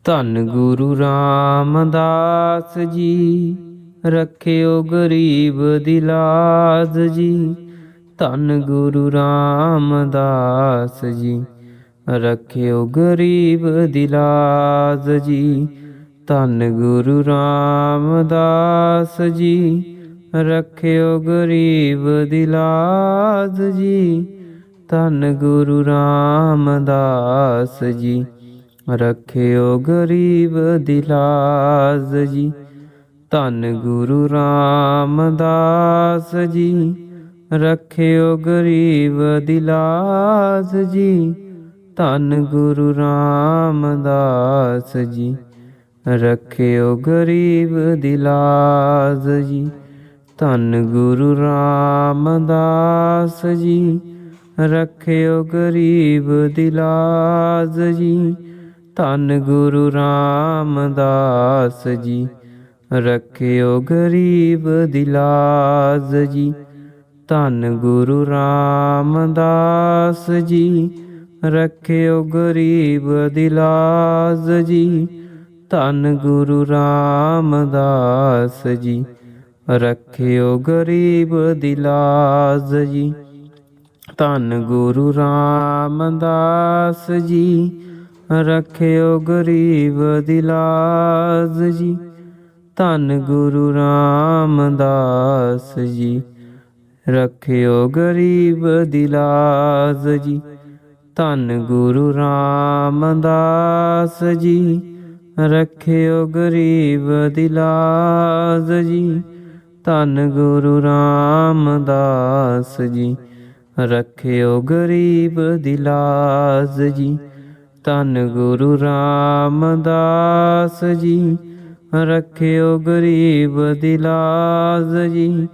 ਧੰਨ ਗੁਰੂ ਰਾਮਦਾਸ ਜੀ, ਰੱਖਿਓ ਗਰੀਬ ਦੀ ਲਾਜ ਜੀ। ਧੰਨ ਗੁਰੂ ਰਾਮਦਾਸ ਜੀ, ਰੱਖਿਓ ਗਰੀਬ ਦੀ ਲਾਜ ਜੀ। ਧੰਨ ਗੁਰੂ ਰਾਮਦਾਸ ਜੀ, ਰੱਖਿਓ ਗਰੀਬ ਦੀ ਲਾਜ ਜੀ। ਧੰਨ ਗੁਰੂ ਰਾਮਦਾਸ ਜੀ, ਰੱਖਿਓ ਗਰੀਬ ਦੀ ਲਾਜ ਜੀ। ਧੰਨ ਗੁਰੂ ਰਾਮਦਾਸ ਜੀ, ਰੱਖਿਓ ਗਰੀਬ ਦੀ ਲਾਜ ਜੀ। ਧੰਨ ਗੁਰੂ ਰਾਮਦਾਸ ਜੀ, ਰੱਖਿਓ ਗਰੀਬ ਦੀ ਲਾਜ ਜੀ। ਧੰਨ ਗੁਰੂ ਰਾਮਦਾਸ ਜੀ, ਰੱਖਿਓ ਗਰੀਬ ਦੀ ਲਾਜ ਜੀ। ਧੰਨ ਗੁਰੂ ਰਾਮਦਾਸ ਜੀ, ਰੱਖਿਓ ਗਰੀਬ ਦੀ ਲਾਜ ਜੀ। ਧੰਨ ਗੁਰੂ ਰਾਮਦਾਸ ਜੀ, ਰੱਖਿਓ ਗਰੀਬ ਦੀ ਲਾਜ ਜੀ। ਧੰਨ ਗੁਰੂ ਰਾਮਦਾਸ ਜੀ, ਰੱਖਿਓ ਗਰੀਬ ਦੀ ਲਾਜ ਜੀ। ਧੰਨ ਗੁਰੂ ਰਾਮਦਾਸ ਜੀ, ਰੱਖਿਓ ਗਰੀਬ ਦੀ ਲਾਜ ਜੀ। ਧੰਨ ਗੁਰੂ ਰਾਮਦਾਸ ਜੀ, ਰੱਖਿਓ ਗਰੀਬ ਦੀ ਲਾਜ ਜੀ। ਧੰਨ ਗੁਰੂ ਰਾਮਦਾਸ ਜੀ, ਰੱਖਿਓ ਗਰੀਬ ਦੀ ਲਾਜ ਜੀ। ਧੰਨ ਗੁਰੂ ਰਾਮਦਾਸ ਜੀ, ਰੱਖਿਓ ਗਰੀਬ ਦੀ ਲਾਜ ਜੀ। ਧੰਨ ਗੁਰੂ ਰਾਮਦਾਸ ਜੀ, ਰੱਖਿਓ ਗਰੀਬ ਦੀ ਲਾਜ ਜੀ।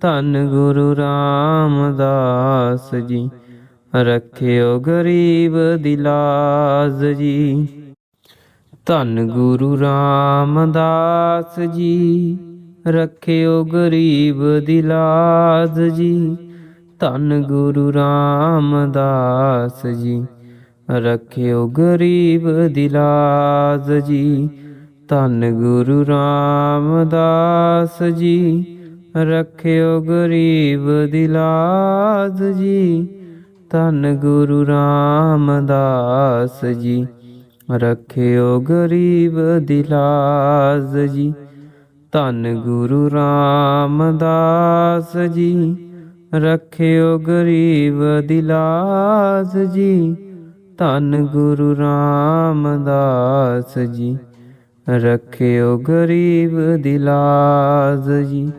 ਧੰਨ ਗੁਰੂ ਰਾਮਦਾਸ ਜੀ, ਰੱਖਿਓ ਗਰੀਬ ਦੀ ਲਾਜ ਜੀ। ਧੰਨ ਗੁਰੂ ਰਾਮਦਾਸ ਜੀ, ਰੱਖਿਓ ਗਰੀਬ ਦੀ ਲਾਜ ਜੀ। ਧੰਨ ਗੁਰੂ ਰਾਮਦਾਸ ਜੀ, ਰੱਖਿਓ ਗਰੀਬ ਦੀ ਲਾਜ ਜੀ। ਧੰਨ ਗੁਰੂ ਰਾਮਦਾਸ ਜੀ, ਰੱਖਿਓ ਗਰੀਬ ਦੀ ਲਾਜ ਜੀ। ਧੰਨ ਗੁਰੂ ਰਾਮਦਾਸ ਜੀ, ਰੱਖਿਓ ਗਰੀਬ ਦੀ ਲਾਜ ਜੀ। ਧੰਨ ਗੁਰੂ ਰਾਮਦਾਸ ਜੀ, ਰੱਖਿਓ ਗਰੀਬ ਦੀ ਲਾਜ ਜੀ। ਧੰਨ ਗੁਰੂ ਰਾਮਦਾਸ ਜੀ, ਰੱਖਿਓ ਗਰੀਬ ਦੀ ਲਾਜ ਜੀ।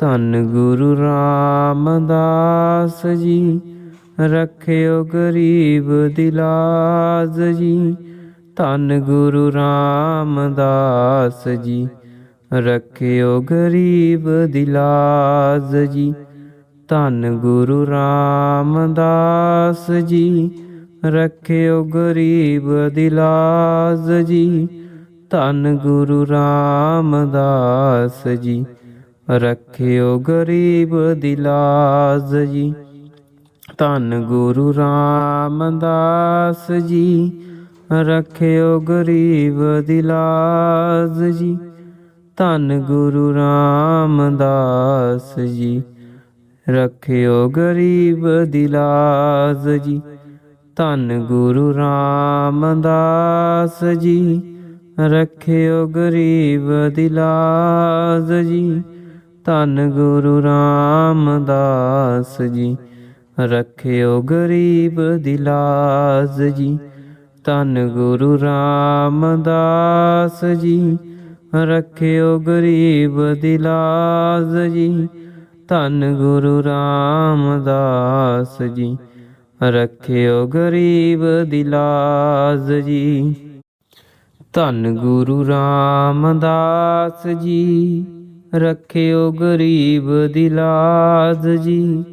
ਧੰਨ ਗੁਰੂ ਰਾਮਦਾਸ ਜੀ, ਰੱਖਿਓ ਗਰੀਬ ਦੀ ਲਾਜ ਜੀ। ਧੰਨ ਗੁਰੂ ਰਾਮਦਾਸ ਜੀ, ਰੱਖਿਓ ਗਰੀਬ ਦੀ ਲਾਜ ਜੀ। ਧੰਨ ਗੁਰੂ ਰਾਮਦਾਸ ਜੀ, ਰੱਖਿਓ ਗਰੀਬ ਦੀ ਲਾਜ ਜੀ। ਧੰਨ ਗੁਰੂ ਰਾਮਦਾਸ ਜੀ, ਰੱਖਿਓ ਗਰੀਬ ਦੀ ਲਾਜ ਜੀ। ਧੰਨ ਗੁਰੂ ਰਾਮਦਾਸ ਜੀ, ਰੱਖਿਓ ਗਰੀਬ ਦੀ ਲਾਜ ਜੀ। ਧੰਨ ਗੁਰੂ ਰਾਮਦਾਸ ਜੀ, ਰੱਖਿਓ ਗਰੀਬ ਦੀ ਲਾਜ ਜੀ। ਧੰਨ ਗੁਰੂ ਰਾਮਦਾਸ ਜੀ, ਰੱਖਿਓ ਗਰੀਬ ਦੀ ਲਾਜ ਜੀ। ਧੰਨ ਗੁਰੂ ਰਾਮਦਾਸ ਜੀ, ਰੱਖਿਓ ਗਰੀਬ ਦੀ ਲਾਜ ਜੀ। ਧੰਨ ਗੁਰੂ ਰਾਮਦਾਸ ਜੀ, ਰੱਖਿਓ ਗਰੀਬ ਦੀ ਲਾਜ ਜੀ। ਧੰਨ ਗੁਰੂ ਰਾਮਦਾਸ ਜੀ, ਰੱਖਿਓ ਗਰੀਬ ਦੀ ਲਾਜ ਜੀ। ਧੰਨ ਗੁਰੂ ਰਾਮਦਾਸ ਜੀ, ਰੱਖਿਓ ਗਰੀਬ ਦੀ ਲਾਜ ਜੀ।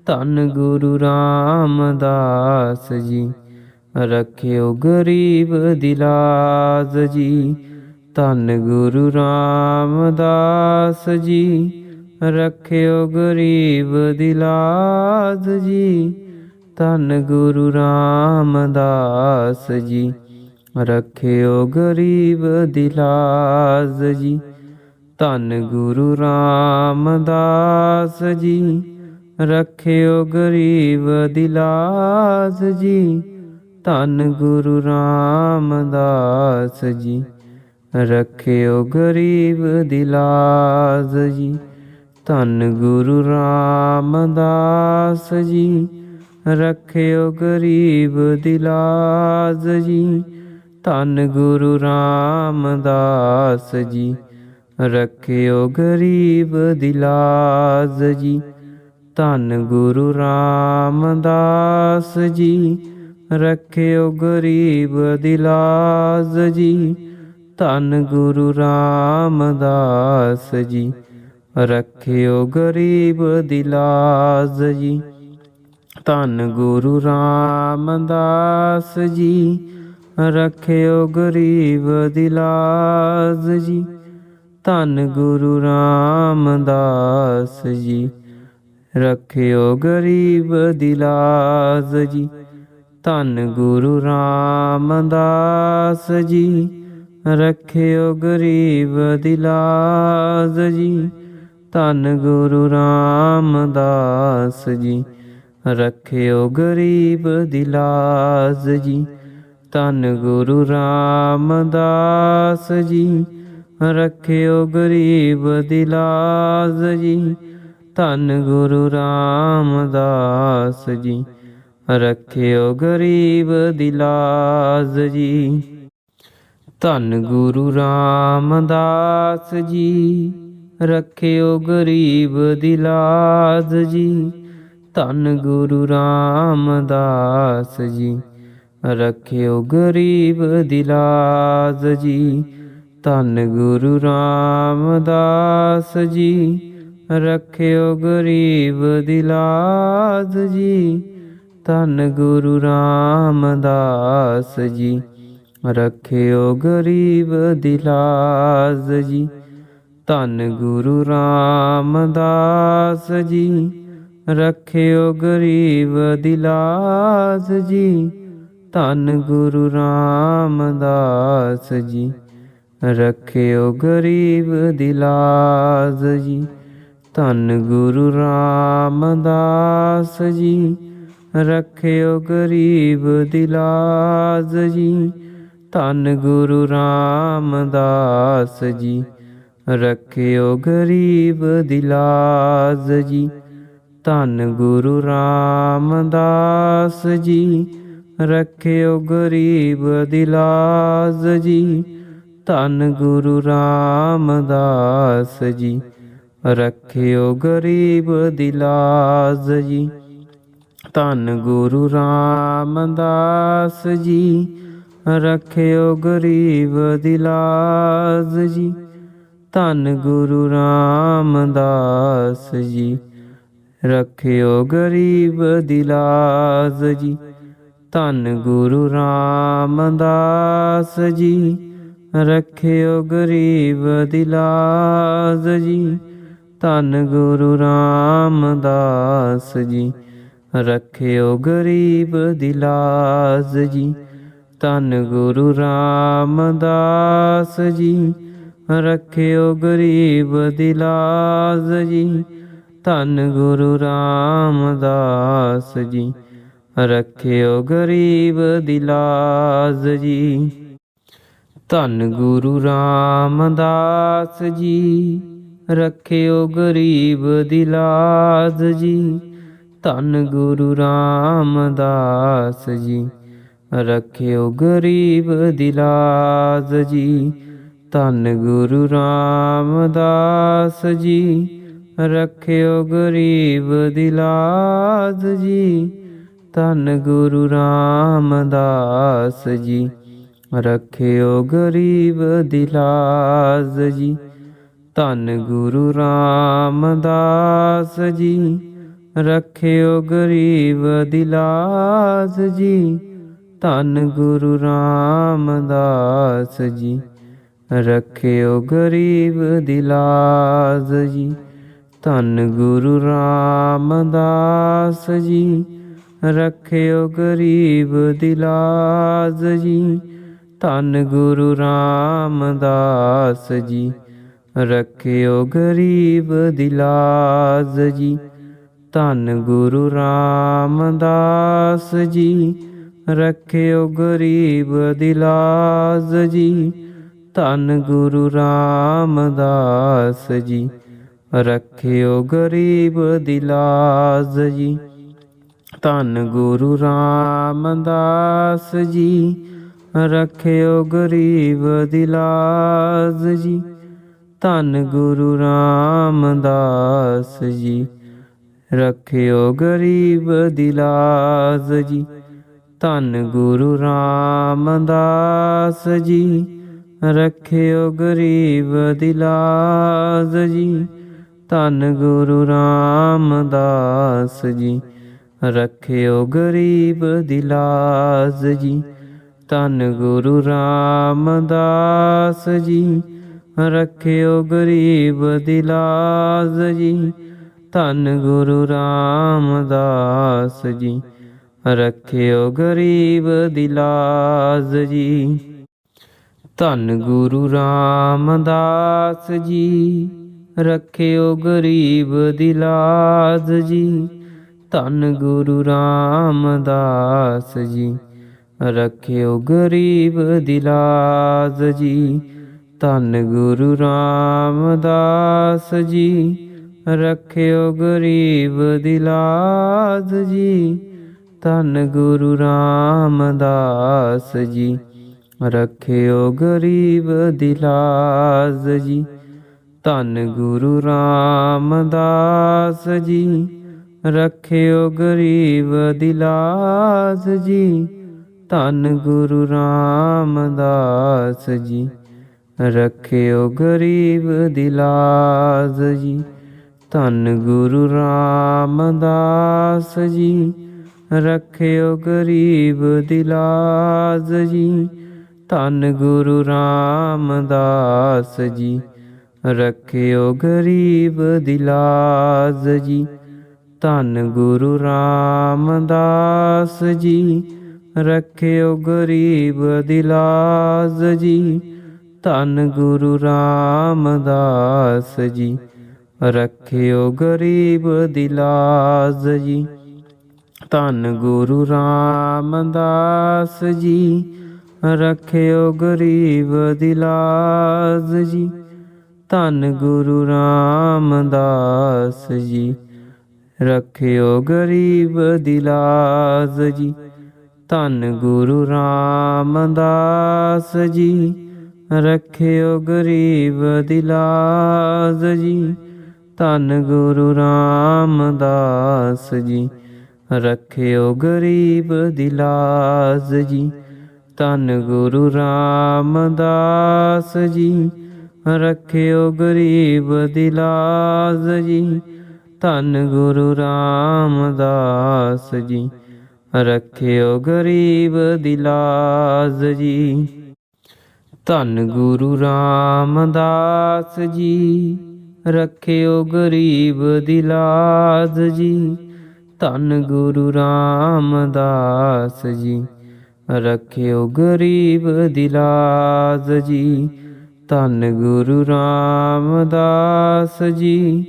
ਧੰਨ ਗੁਰੂ ਰਾਮਦਾਸ ਜੀ, ਰੱਖਿਓ ਗਰੀਬ ਦੀ ਲਾਜ ਜੀ। ਧੰਨ ਗੁਰੂ ਰਾਮਦਾਸ ਜੀ, ਰੱਖਿਓ ਗਰੀਬ ਦੀ ਲਾਜ ਜੀ। ਧੰਨ ਗੁਰੂ ਰਾਮਦਾਸ ਜੀ, रखियो गरीब दी लाज जी। धन गुरु रामदास जी, रखियो गरीब दी लाज जी। धन गुरु रामदास जी, रखियो गरीब दी लाज जी। धन गुरु रामदास जी, रखियो गरीब दी लाज जी। धन गुरु रामदास जी, रखियो गरीब दी लाज जी। धन गुरु रामदास जी, रखियो गरीब दी लाज जी। धन गुरु रामदास जी, रखियो गरीब दी लाज जी। धन गुरु रामदास जी, रखियो गरीब दी लाज जी। धन गुरु रामदास जी, रखियो गरीब दी लाज जी। धन गुरु रामदास जी, रखियो गरीब दी लाज जी। धन गुरु रामदास जी, रखियो गरीब दी लाज जी। धन गुरु रामदास जी, रखियो गरीब दी लाज जी। धन गुरु रामदास जी, रखियो गरीब दी लाज जी। धन गुरु रामदास जी, रखियो गरीब दी लाज जी। धन गुरु रामदास जी, रखियो गरीब दी लाज जी। धन गुरु रामदास जी, रखियो गरीब दी लाज जी। धन गुरु रामदास जी, रखियो गरीब दी लाज जी। धन गुरु रामदास जी, रखियो गरीब दी लाज जी। धन गुरु रामदास जी, रखियो गरीब दी लाज जी। धन गुरु रामदास जी, रखियो गरीब दी लाज जी। धन गुरु रामदास जी, रखियो गरीब दी लाज जी। धन गुरु रामदास जी, रखियो गरीब दी लाज जी। धन गुरु रामदास जी, रखियो गरीब दी लाज जी। धन गुरु रामदास जी, रखियो गरीब दी लाज जी। धन गुरु रामदास जी, रखियो गरीब दी लाज जी। धन गुरु रामदास जी, रखियो गरीब दी लाज जी। धन गुरु रामदास जी, रखियो गरीब दी लाज जी। धन गुरु रामदास जी, रखियो गरीब दी लाज जी। धन गुरु रामदास जी, रखियो गरीब दी लाज जी। धन गुरु रामदास जी, रखियो गरीब दी लाज जी। धन गुरु रामदास जी, रखियो गरीब दी लाज जी। धन गुरु रामदास जी, रखियो गरीब दी लाज जी। धन गुरु रामदास जी, रखियो गरीब दी लाज जी। धन गुरु रामदास जी, रखियो गरीब दी लाज जी। धन गुरु रामदास जी, रखियो गरीब दी लाज जी। धन गुरु रामदास जी, रखियो गरीब दी लाज जी। ਧੰਨ ਗੁਰੂ ਰਾਮਦਾਸ ਜੀ। ਰੱਖਿਓ ਗਰੀਬ ਦੀ ਲਾਜ ਜੀ। ਧੰਨ ਗੁਰੂ ਰਾਮਦਾਸ ਜੀ। ਰੱਖਿਓ ਗਰੀਬ ਦੀ ਲਾਜ ਜੀ। ਧੰਨ ਗੁਰੂ ਰਾਮਦਾਸ ਜੀ। ਰੱਖਿਓ ਗਰੀਬ ਦੀ ਲਾਜ ਜੀ। ਧੰਨ ਗੁਰੂ ਰਾਮਦਾਸ ਜੀ। ਰੱਖਿਓ ਗਰੀਬ ਦੀ ਲਾਜ ਜੀ। ਧੰਨ ਗੁਰੂ ਰਾਮਦਾਸ ਜੀ। ਰੱਖਿਓ ਗਰੀਬ ਦੀ ਲਾਜ ਜੀ। ਧੰਨ ਗੁਰੂ ਰਾਮਦਾਸ ਜੀ। ਰੱਖਿਓ ਗਰੀਬ ਦੀ ਲਾਜ ਜੀ। ਧੰਨ ਗੁਰੂ ਰਾਮਦਾਸ ਜੀ। ਰੱਖਿਓ ਗਰੀਬ ਦੀ ਲਾਜ ਜੀ। ਧੰਨ ਗੁਰੂ ਰਾਮਦਾਸ ਜੀ। ਰੱਖਿਓ ਗਰੀਬ ਦੀ ਲਾਜ ਜੀ। ਧੰਨ ਗੁਰੂ ਰਾਮਦਾਸ ਜੀ। ਰੱਖਿਓ ਗਰੀਬ ਦੀ ਲਾਜ ਜੀ। ਧੰਨ ਗੁਰੂ ਰਾਮਦਾਸ ਜੀ। ਰੱਖਿਓ ਗਰੀਬ ਦੀ ਲਾਜ ਜੀ। ਧੰਨ ਗੁਰੂ ਰਾਮਦਾਸ ਜੀ। ਰੱਖਿਓ ਗਰੀਬ ਦੀ ਲਾਜ ਜੀ। ਧੰਨ ਗੁਰੂ ਰਾਮਦਾਸ ਜੀ। ਰੱਖਿਓ ਗਰੀਬ ਦੀ ਲਾਜ ਜੀ। ਧੰਨ ਗੁਰੂ ਰਾਮਦਾਸ ਜੀ। ਰੱਖਿਓ ਗਰੀਬ ਦੀ ਲਾਜ ਜੀ। ਧੰਨ ਗੁਰੂ ਰਾਮਦਾਸ ਜੀ। ਰੱਖਿਓ ਗਰੀਬ ਦੀ ਲਾਜ ਜੀ। ਧੰਨ ਗੁਰੂ ਰਾਮਦਾਸ ਜੀ। ਰੱਖਿਓ ਗਰੀਬ ਦੀ ਲਾਜ ਜੀ। ਧੰਨ ਗੁਰੂ ਰਾਮਦਾਸ ਜੀ। ਰੱਖਿਓ ਗਰੀਬ ਦੀ ਲਾਜ ਜੀ। ਧੰਨ ਗੁਰੂ ਰਾਮਦਾਸ ਜੀ। ਰੱਖਿਓ ਗਰੀਬ ਦੀ ਲਾਜ ਜੀ। ਧੰਨ ਗੁਰੂ ਰਾਮਦਾਸ ਜੀ। ਰੱਖਿਓ ਗਰੀਬ ਦੀ ਲਾਜ ਜੀ। ਧੰਨ ਗੁਰੂ ਰਾਮਦਾਸ ਜੀ। ਰੱਖਿਓ ਗਰੀਬ ਦੀ ਲਾਜ ਜੀ। ਧੰਨ ਗੁਰੂ ਰਾਮਦਾਸ ਜੀ। ਰੱਖਿਓ ਗਰੀਬ ਦੀ ਲਾਜ ਜੀ। ਧੰਨ ਗੁਰੂ ਰਾਮਦਾਸ ਜੀ। ਰੱਖਿਓ ਗਰੀਬ ਦੀ ਲਾਜ ਜੀ। ਧੰਨ ਗੁਰੂ ਰਾਮਦਾਸ ਜੀ। ਰੱਖਿਓ ਗਰੀਬ ਦੀ ਲਾਜ ਜੀ। ਧੰਨ ਗੁਰੂ ਰਾਮਦਾਸ ਜੀ। ਰੱਖਿਓ ਗਰੀਬ ਦੀ ਲਾਜ ਜੀ। ਧੰਨ ਗੁਰੂ ਰਾਮਦਾਸ ਜੀ। ਰੱਖਿਓ ਗਰੀਬ ਦੀ ਲਾਜ ਜੀ। ਧੰਨ ਗੁਰੂ ਰਾਮਦਾਸ ਜੀ। ਰੱਖਿਓ ਗਰੀਬ ਦੀ ਲਾਜ ਜੀ। ਧੰਨ ਗੁਰੂ ਰਾਮਦਾਸ ਜੀ। ਰੱਖਿਓ ਗਰੀਬ ਦੀ ਲਾਜ ਜੀ। ਧੰਨ ਗੁਰੂ ਰਾਮਦਾਸ ਜੀ। ਰੱਖਿਓ ਗਰੀਬ ਦੀ ਲਾਜ ਜੀ। ਧੰਨ ਗੁਰੂ ਰਾਮਦਾਸ ਜੀ।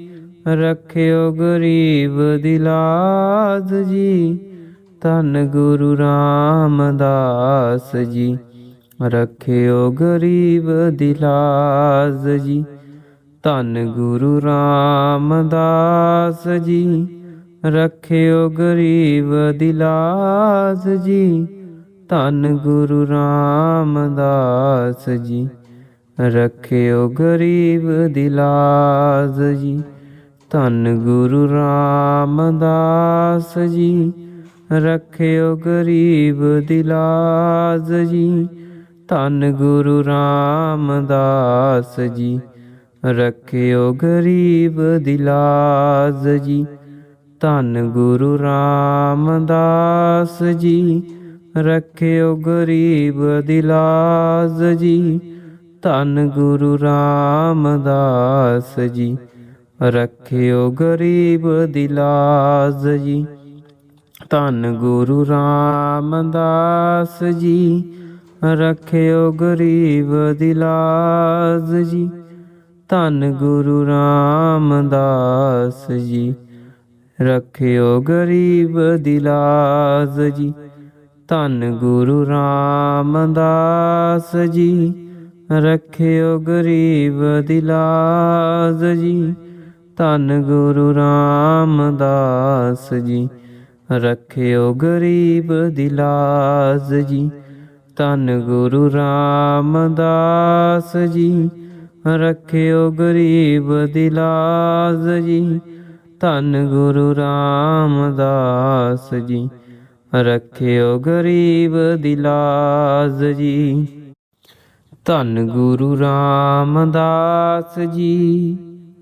ਰੱਖਿਓ ਗਰੀਬ ਦੀ ਲਾਜ ਜੀ। ਧੰਨ ਗੁਰੂ ਰਾਮਦਾਸ ਜੀ। ਰੱਖਿਓ ਗਰੀਬ ਦੀ ਲਾਜ ਜੀ। ਧੰਨ ਗੁਰੂ ਰਾਮਦਾਸ ਜੀ। ਰੱਖਿਓ ਗਰੀਬ ਦੀ ਲਾਜ ਜੀ। ਧੰਨ ਗੁਰੂ ਰਾਮਦਾਸ ਜੀ। ਰੱਖਿਓ ਗਰੀਬ ਦੀ ਲਾਜ ਜੀ। ਧੰਨ ਗੁਰੂ ਰਾਮਦਾਸ ਜੀ। ਰੱਖਿਓ ਗਰੀਬ ਦੀ ਲਾਜ ਜੀ। ਧੰਨ ਗੁਰੂ ਰਾਮਦਾਸ ਜੀ। ਰੱਖਿਓ ਗਰੀਬ ਦੀ ਲਾਜ ਜੀ। ਧੰਨ ਗੁਰੂ ਰਾਮਦਾਸ ਜੀ। ਰੱਖਿਓ ਗਰੀਬ ਦੀ ਲਾਜ ਜੀ। ਧੰਨ ਗੁਰੂ ਰਾਮਦਾਸ ਜੀ। ਰੱਖਿਓ ਗਰੀਬ ਦੀ ਲਾਜ ਜੀ। ਧੰਨ ਗੁਰੂ ਰਾਮਦਾਸ ਜੀ। ਰਖਿਓ ਗਰੀਬ ਦੀ ਲਾਜ ਜੀ। ਧੰਨ ਗੁਰੂ ਰਾਮਦਾਸ ਜੀ, ਰਖਿਓ ਗਰੀਬ ਦੀ ਲਾਜ ਜੀ। ਧੰਨ ਗੁਰੂ ਰਾਮਦਾਸ ਜੀ, ਰਖਿਓ ਗਰੀਬ ਦੀ ਲਾਜ ਜੀ। ਧੰਨ ਗੁਰੂ ਰਾਮਦਾਸ ਜੀ, ਰਖਿਓ ਗਰੀਬ ਦੀ ਲਾਜ ਜੀ। ਧੰਨ ਗੁਰੂ ਰਾਮਦਾਸ ਜੀ, ਰਖਿਓ ਗਰੀਬ ਦੀ ਲਾਜ ਜੀ। ਧੰਨ ਗੁਰੂ ਰਾਮਦਾਸ ਜੀ, ਰਖਿਓ ਗਰੀਬ ਦੀ ਲਾਜ ਜੀ। ਧੰਨ ਗੁਰੂ ਰਾਮਦਾਸ ਜੀ,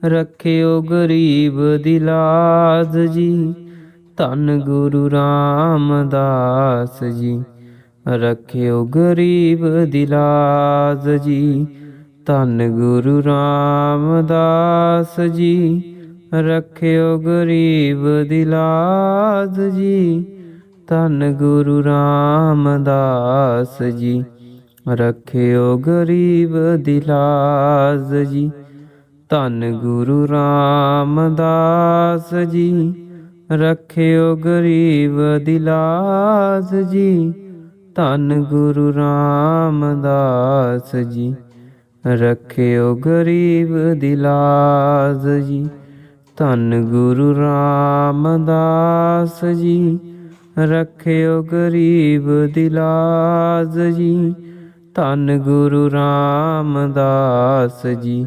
ਰਖਿਓ ਗਰੀਬ ਦੀ ਲਾਜ ਜੀ। ਧੰਨ ਗੁਰੂ ਰਾਮਦਾਸ ਜੀ, ਰਖਿਓ ਗਰੀਬ ਦੀ ਲਾਜ ਜੀ। ਧੰਨ ਗੁਰੂ ਰਾਮਦਾਸ ਜੀ, ਰਖਿਓ ਗਰੀਬ ਦੀ ਲਾਜ ਜੀ। ਧੰਨ ਗੁਰੂ ਰਾਮਦਾਸ ਜੀ, ਰਖਿਓ ਗਰੀਬ ਦੀ ਲਾਜ ਜੀ। ਧੰਨ ਗੁਰੂ ਰਾਮਦਾਸ ਜੀ, ਰਖਿਓ ਗਰੀਬ ਦੀ ਲਾਜ ਜੀ। ਧੰਨ ਗੁਰੂ ਰਾਮਦਾਸ ਜੀ, ਰਖਿਓ ਗਰੀਬ ਦੀ ਲਾਜ ਜੀ। ਧੰਨ ਗੁਰੂ ਰਾਮਦਾਸ ਜੀ, ਰਖਿਓ ਗਰੀਬ ਦੀ ਲਾਜ ਜੀ। ਧੰਨ ਗੁਰੂ ਰਾਮਦਾਸ ਜੀ,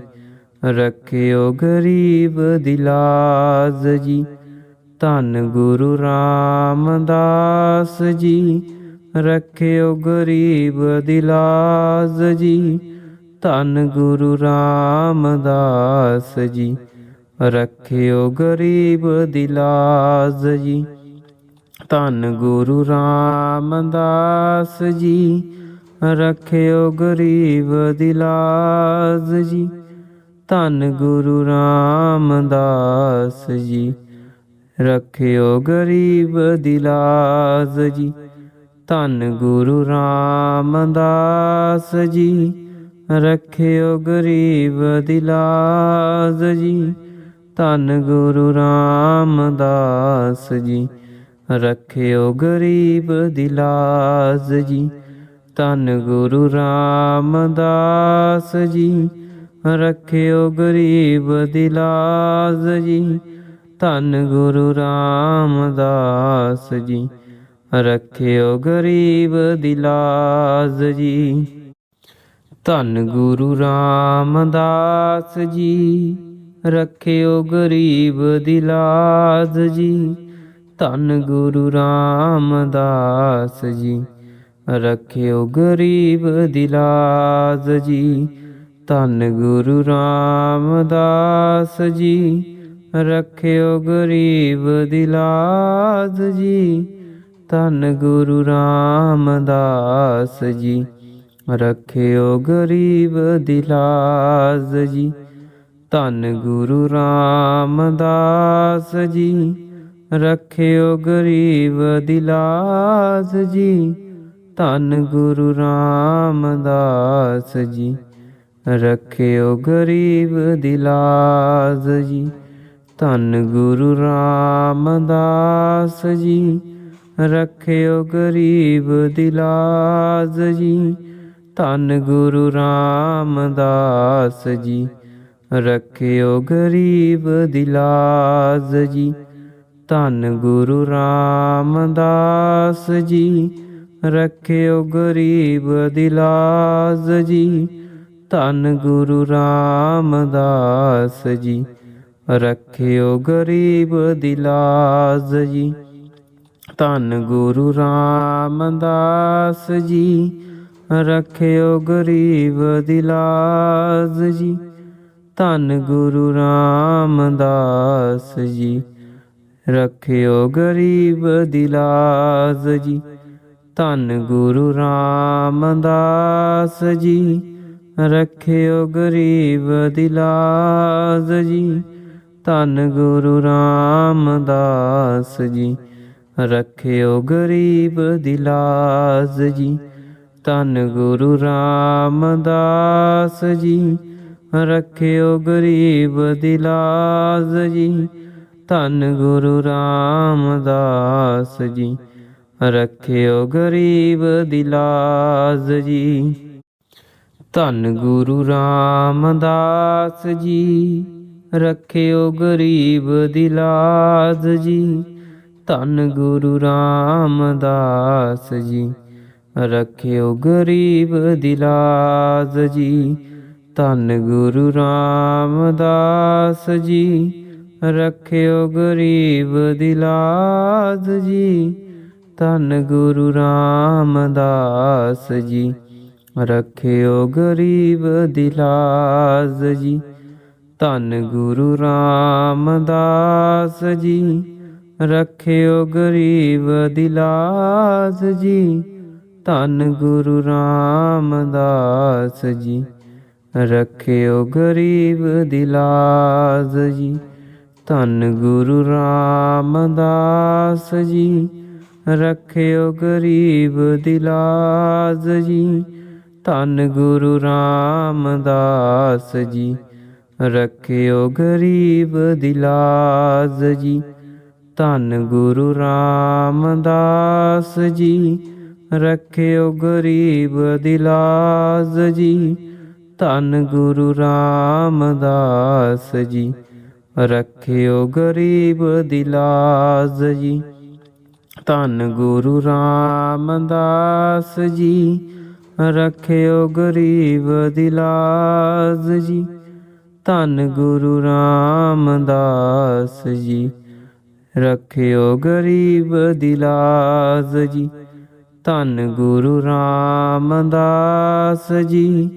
ਰਖਿਓ ਗਰੀਬ ਦੀ ਲਾਜ ਜੀ। ਧੰਨ ਗੁਰੂ ਰਾਮਦਾਸ ਜੀ, ਰਖਿਓ ਗਰੀਬ ਦੀ ਲਾਜ ਜੀ। ਧੰਨ ਗੁਰੂ ਰਾਮਦਾਸ ਜੀ, ਰਖਿਓ ਗਰੀਬ ਦੀ ਲਾਜ ਜੀ। ਧੰਨ ਗੁਰੂ ਰਾਮਦਾਸ ਜੀ, ਰਖਿਓ ਗਰੀਬ ਦੀ ਲਾਜ ਜੀ। ਧੰਨ ਗੁਰੂ ਰਾਮਦਾਸ ਜੀ, ਰਖਿਓ ਗਰੀਬ ਦੀ ਲਾਜ ਜੀ। ਧੰਨ ਗੁਰੂ ਰਾਮਦਾਸ ਜੀ, ਰਖਿਓ ਗਰੀਬ ਦੀ ਲਾਜ ਜੀ। ਧੰਨ ਗੁਰੂ ਰਾਮਦਾਸ ਜੀ, ਰਖਿਓ ਗਰੀਬ ਦੀ ਲਾਜ ਜੀ। ਧੰਨ ਗੁਰੂ ਰਾਮਦਾਸ ਜੀ, ਰਖਿਓ ਗਰੀਬ ਦੀ ਲਾਜ ਜੀ। ਧੰਨ ਗੁਰੂ ਰਾਮਦਾਸ ਜੀ, ਰਖਿਓ ਗਰੀਬ ਦੀ ਲਾਜ ਜੀ। ਧੰਨ ਗੁਰੂ ਰਾਮਦਾਸ ਜੀ, ਰਖਿਓ ਗਰੀਬ ਦੀ ਲਾਜ ਜੀ। ਧੰਨ ਗੁਰੂ ਰਾਮਦਾਸ ਜੀ, ਰਖਿਓ ਗਰੀਬ ਦੀ ਲਾਜ ਜੀ। ਧੰਨ ਗੁਰੂ ਰਾਮਦਾਸ ਜੀ, ਰਖਿਓ ਗਰੀਬ ਦੀ ਲਾਜ ਜੀ। ਧੰਨ ਗੁਰੂ ਰਾਮਦਾਸ ਜੀ, ਰਖਿਓ ਗਰੀਬ ਦੀ ਲਾਜ ਜੀ। ਧੰਨ ਗੁਰੂ ਰਾਮਦਾਸ ਜੀ, ਰਖਿਓ ਗਰੀਬ ਦੀ ਲਾਜ ਜੀ। ਧੰਨ ਗੁਰੂ ਰਾਮਦਾਸ ਜੀ, ਰਖਿਓ ਗਰੀਬ ਦੀ ਲਾਜ ਜੀ। ਧੰਨ ਗੁਰੂ ਰਾਮਦਾਸ ਜੀ, ਰਖਿਓ ਗਰੀਬ ਦੀ ਲਾਜ ਜੀ। ਧੰਨ ਗੁਰੂ ਰਾਮਦਾਸ ਜੀ, ਰਖਿਓ ਗਰੀਬ ਦੀ ਲਾਜ ਜੀ। ਧੰਨ ਗੁਰੂ ਰਾਮਦਾਸ ਜੀ, ਰਖਿਓ ਗਰੀਬ ਦੀ ਲਾਜ ਜੀ। ਧੰਨ ਗੁਰੂ ਰਾਮਦਾਸ ਜੀ, ਰਖਿਓ ਗਰੀਬ ਦੀ ਲਾਜ ਜੀ। ਧੰਨ ਗੁਰੂ ਰਾਮਦਾਸ ਜੀ, ਰਖਿਓ ਗਰੀਬ ਦੀ ਲਾਜ ਜੀ। ਧੰਨ ਗੁਰੂ ਰਾਮਦਾਸ ਜੀ, ਰਖਿਓ ਗਰੀਬ ਦੀ ਲਾਜ ਜੀ। ਧੰਨ ਗੁਰੂ ਰਾਮਦਾਸ ਜੀ, ਰਖਿਓ ਗਰੀਬ ਦੀ ਲਾਜ ਜੀ। ਧੰਨ ਗੁਰੂ ਰਾਮਦਾਸ ਜੀ, ਰਖਿਓ ਗਰੀਬ ਦੀ ਲਾਜ ਜੀ। ਧੰਨ ਗੁਰੂ ਰਾਮਦਾਸ ਜੀ। ਰੱਖਿਓ ਗਰੀਬ ਦੀ ਲਾਜ ਜੀ। ਧੰਨ ਗੁਰੂ ਰਾਮਦਾਸ ਜੀ। ਰੱਖਿਓ ਗਰੀਬ ਦੀ ਲਾਜ ਜੀ। ਧੰਨ ਗੁਰੂ ਰਾਮਦਾਸ ਜੀ। ਰੱਖਿਓ ਗਰੀਬ ਦੀ ਲਾਜ ਜੀ। ਧੰਨ ਗੁਰੂ ਰਾਮਦਾਸ ਜੀ। ਰੱਖਿਓ ਗਰੀਬ ਦੀ ਲਾਜ ਜੀ। ਧੰਨ ਗੁਰੂ ਰਾਮਦਾਸ ਜੀ। ਰੱਖਿਓ ਗਰੀਬ ਦੀ ਲਾਜ ਜੀ। ਧੰਨ ਗੁਰੂ ਰਾਮਦਾਸ ਜੀ। ਰੱਖਿਓ ਗਰੀਬ ਦੀ ਲਾਜ ਜੀ। ਧੰਨ ਗੁਰੂ ਰਾਮਦਾਸ ਜੀ। ਰੱਖਿਓ ਗਰੀਬ ਦੀ ਲਾਜ ਜੀ। ਧੰਨ ਗੁਰੂ ਰਾਮਦਾਸ ਜੀ। ਰੱਖਿਓ ਗਰੀਬ ਦੀ ਲਾਜ ਜੀ। ਧੰਨ ਗੁਰੂ ਰਾਮਦਾਸ ਜੀ। ਰੱਖਿਓ ਗਰੀਬ ਦੀ ਲਾਜ ਜੀ। ਧੰਨ ਗੁਰੂ ਰਾਮਦਾਸ ਜੀ। ਰੱਖਿਓ ਗਰੀਬ ਦੀ ਲਾਜ ਜੀ। ਧੰਨ ਗੁਰੂ ਰਾਮਦਾਸ ਜੀ। ਰੱਖਿਓ ਗਰੀਬ ਦੀ ਲਾਜ ਜੀ। ਧੰਨ ਗੁਰੂ ਰਾਮਦਾਸ ਜੀ। ਰੱਖਿਓ ਗਰੀਬ ਦੀ ਲਾਜ ਜੀ। ਧੰਨ ਗੁਰੂ ਰਾਮਦਾਸ ਜੀ। ਰੱਖਿਓ ਗਰੀਬ ਦੀ ਲਾਜ ਜੀ। ਧੰਨ ਗੁਰੂ ਰਾਮਦਾਸ ਜੀ। ਰੱਖਿਓ ਗਰੀਬ ਦੀ ਲਾਜ ਜੀ। ਧੰਨ ਗੁਰੂ ਰਾਮਦਾਸ ਜੀ।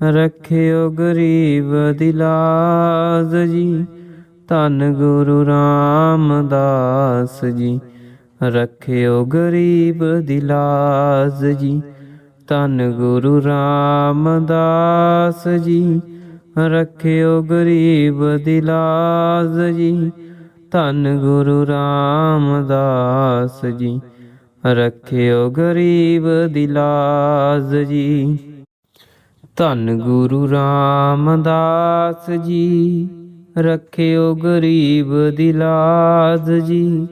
ਰੱਖਿਓ ਗਰੀਬ ਦੀ ਲਾਜ ਜੀ। ਧੰਨ ਗੁਰੂ ਰਾਮਦਾਸ ਜੀ। ਰੱਖਿਓ ਗਰੀਬ ਦੀ ਲਾਜ ਜੀ। ਧੰਨ ਗੁਰੂ ਰਾਮਦਾਸ ਜੀ। ਰੱਖਿਓ ਗਰੀਬ ਦੀ ਲਾਜ ਜੀ। ਧੰਨ ਗੁਰੂ ਰਾਮਦਾਸ ਜੀ। ਰੱਖਿਓ ਗਰੀਬ ਦੀ ਲਾਜ ਜੀ। ਧੰਨ ਗੁਰੂ ਰਾਮਦਾਸ ਜੀ। ਰੱਖਿਓ ਗਰੀਬ ਦੀ ਲਾਜ ਜੀ।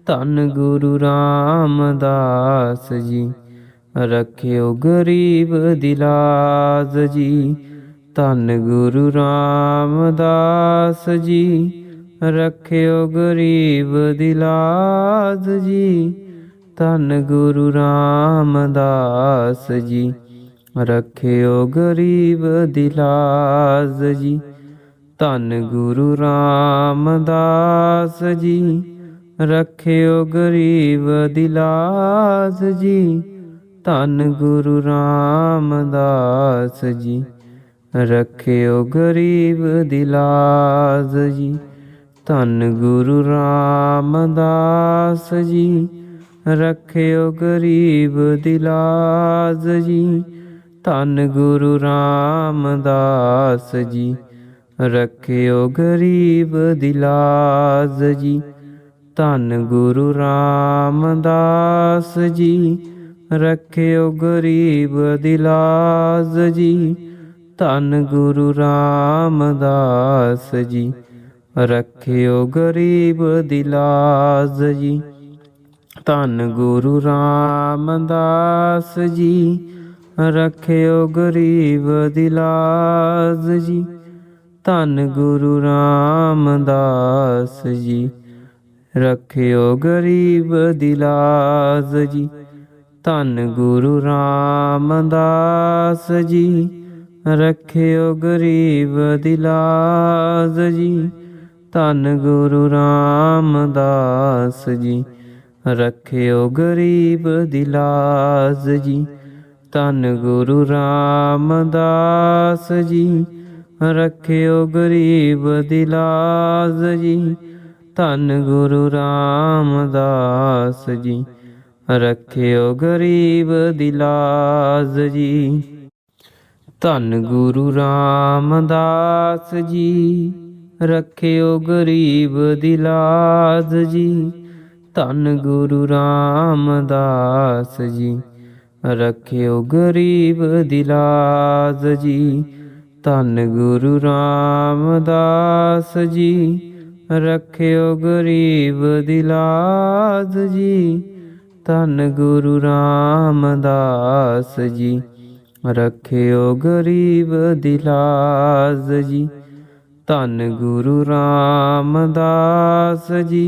ਧੰਨ ਗੁਰੂ ਰਾਮਦਾਸ ਜੀ। ਰੱਖਿਓ ਗਰੀਬ ਦੀ ਲਾਜ ਜੀ। ਧੰਨ ਗੁਰੂ ਰਾਮਦਾਸ ਜੀ। ਰੱਖਿਓ ਗਰੀਬ ਦੀ ਲਾਜ ਜੀ। ਧੰਨ ਗੁਰੂ ਰਾਮਦਾਸ ਜੀ। ਰੱਖਿਓ ਗਰੀਬ ਦੀ ਲਾਜ ਜੀ। ਧੰਨ ਗੁਰੂ ਰਾਮਦਾਸ ਜੀ। ਰੱਖਿਓ ਗਰੀਬ ਦੀ ਲਾਜ ਜੀ। ਧੰਨ ਗੁਰੂ ਰਾਮਦਾਸ ਜੀ। ਰੱਖਿਓ ਗਰੀਬ ਦੀ ਲਾਜ ਜੀ। ਧੰਨ ਗੁਰੂ ਰਾਮਦਾਸ ਜੀ। ਰੱਖਿਓ ਗਰੀਬ ਦੀ ਲਾਜ ਜੀ। ਧੰਨ ਗੁਰੂ ਰਾਮਦਾਸ ਜੀ। ਰੱਖਿਓ ਗਰੀਬ ਦੀ ਲਾਜ ਜੀ। ਧੰਨ ਗੁਰੂ ਰਾਮਦਾਸ ਜੀ। ਰੱਖਿਓ ਗਰੀਬ ਦੀ ਲਾਜ ਜੀ। ਧੰਨ ਗੁਰੂ ਰਾਮਦਾਸ ਜੀ। ਰੱਖਿਓ ਗਰੀਬ ਦੀ ਲਾਜ ਜੀ। ਧੰਨ ਗੁਰੂ ਰਾਮਦਾਸ ਜੀ। ਰੱਖਿਓ ਗਰੀਬ ਦੀ ਲਾਜ ਜੀ। ਧੰਨ ਗੁਰੂ ਰਾਮਦਾਸ ਜੀ। ਰੱਖਿਓ ਗਰੀਬ ਦੀ ਲਾਜ ਜੀ। ਧੰਨ ਗੁਰੂ ਰਾਮਦਾਸ ਜੀ। ਰੱਖਿਓ ਗਰੀਬ ਦੀ ਲਾਜ ਜੀ। ਧੰਨ ਗੁਰੂ ਰਾਮਦਾਸ ਜੀ। ਰੱਖਿਓ ਗਰੀਬ ਦੀ ਲਾਜ ਜੀ। ਧੰਨ ਗੁਰੂ ਰਾਮਦਾਸ ਜੀ। ਰੱਖਿਓ ਗਰੀਬ ਦੀ ਲਾਜ ਜੀ। ਧੰਨ ਗੁਰੂ ਰਾਮਦਾਸ ਜੀ। ਰੱਖਿਓ ਗਰੀਬ ਦੀ ਲਾਜ ਜੀ। ਧੰਨ ਗੁਰੂ ਰਾਮਦਾਸ ਜੀ। ਰੱਖਿਓ ਗਰੀਬ ਦੀ ਲਾਜ ਜੀ। ਧੰਨ ਗੁਰੂ ਰਾਮਦਾਸ ਜੀ। रखियो गरीब दी लाज जी। धन गुरु रामदास जी, रखियो गरीब दी लाज जी। धन गुरु रामदास जी, रखियो गरीब दी लाज जी। धन गुरु रामदास जी,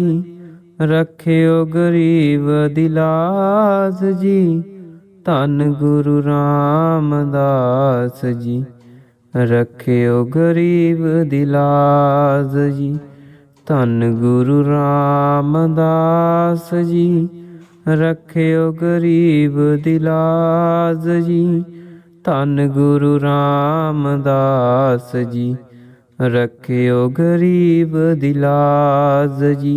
रखियो गरीब दी लाज जी। धन गुरु रामदास जी, रखियो गरीब दी लाज जी। धन गुरु रामदास जी, रखियो गरीब दी लाज जी। धन गुरु रामदास जी, रखियो गरीब दी लाज जी।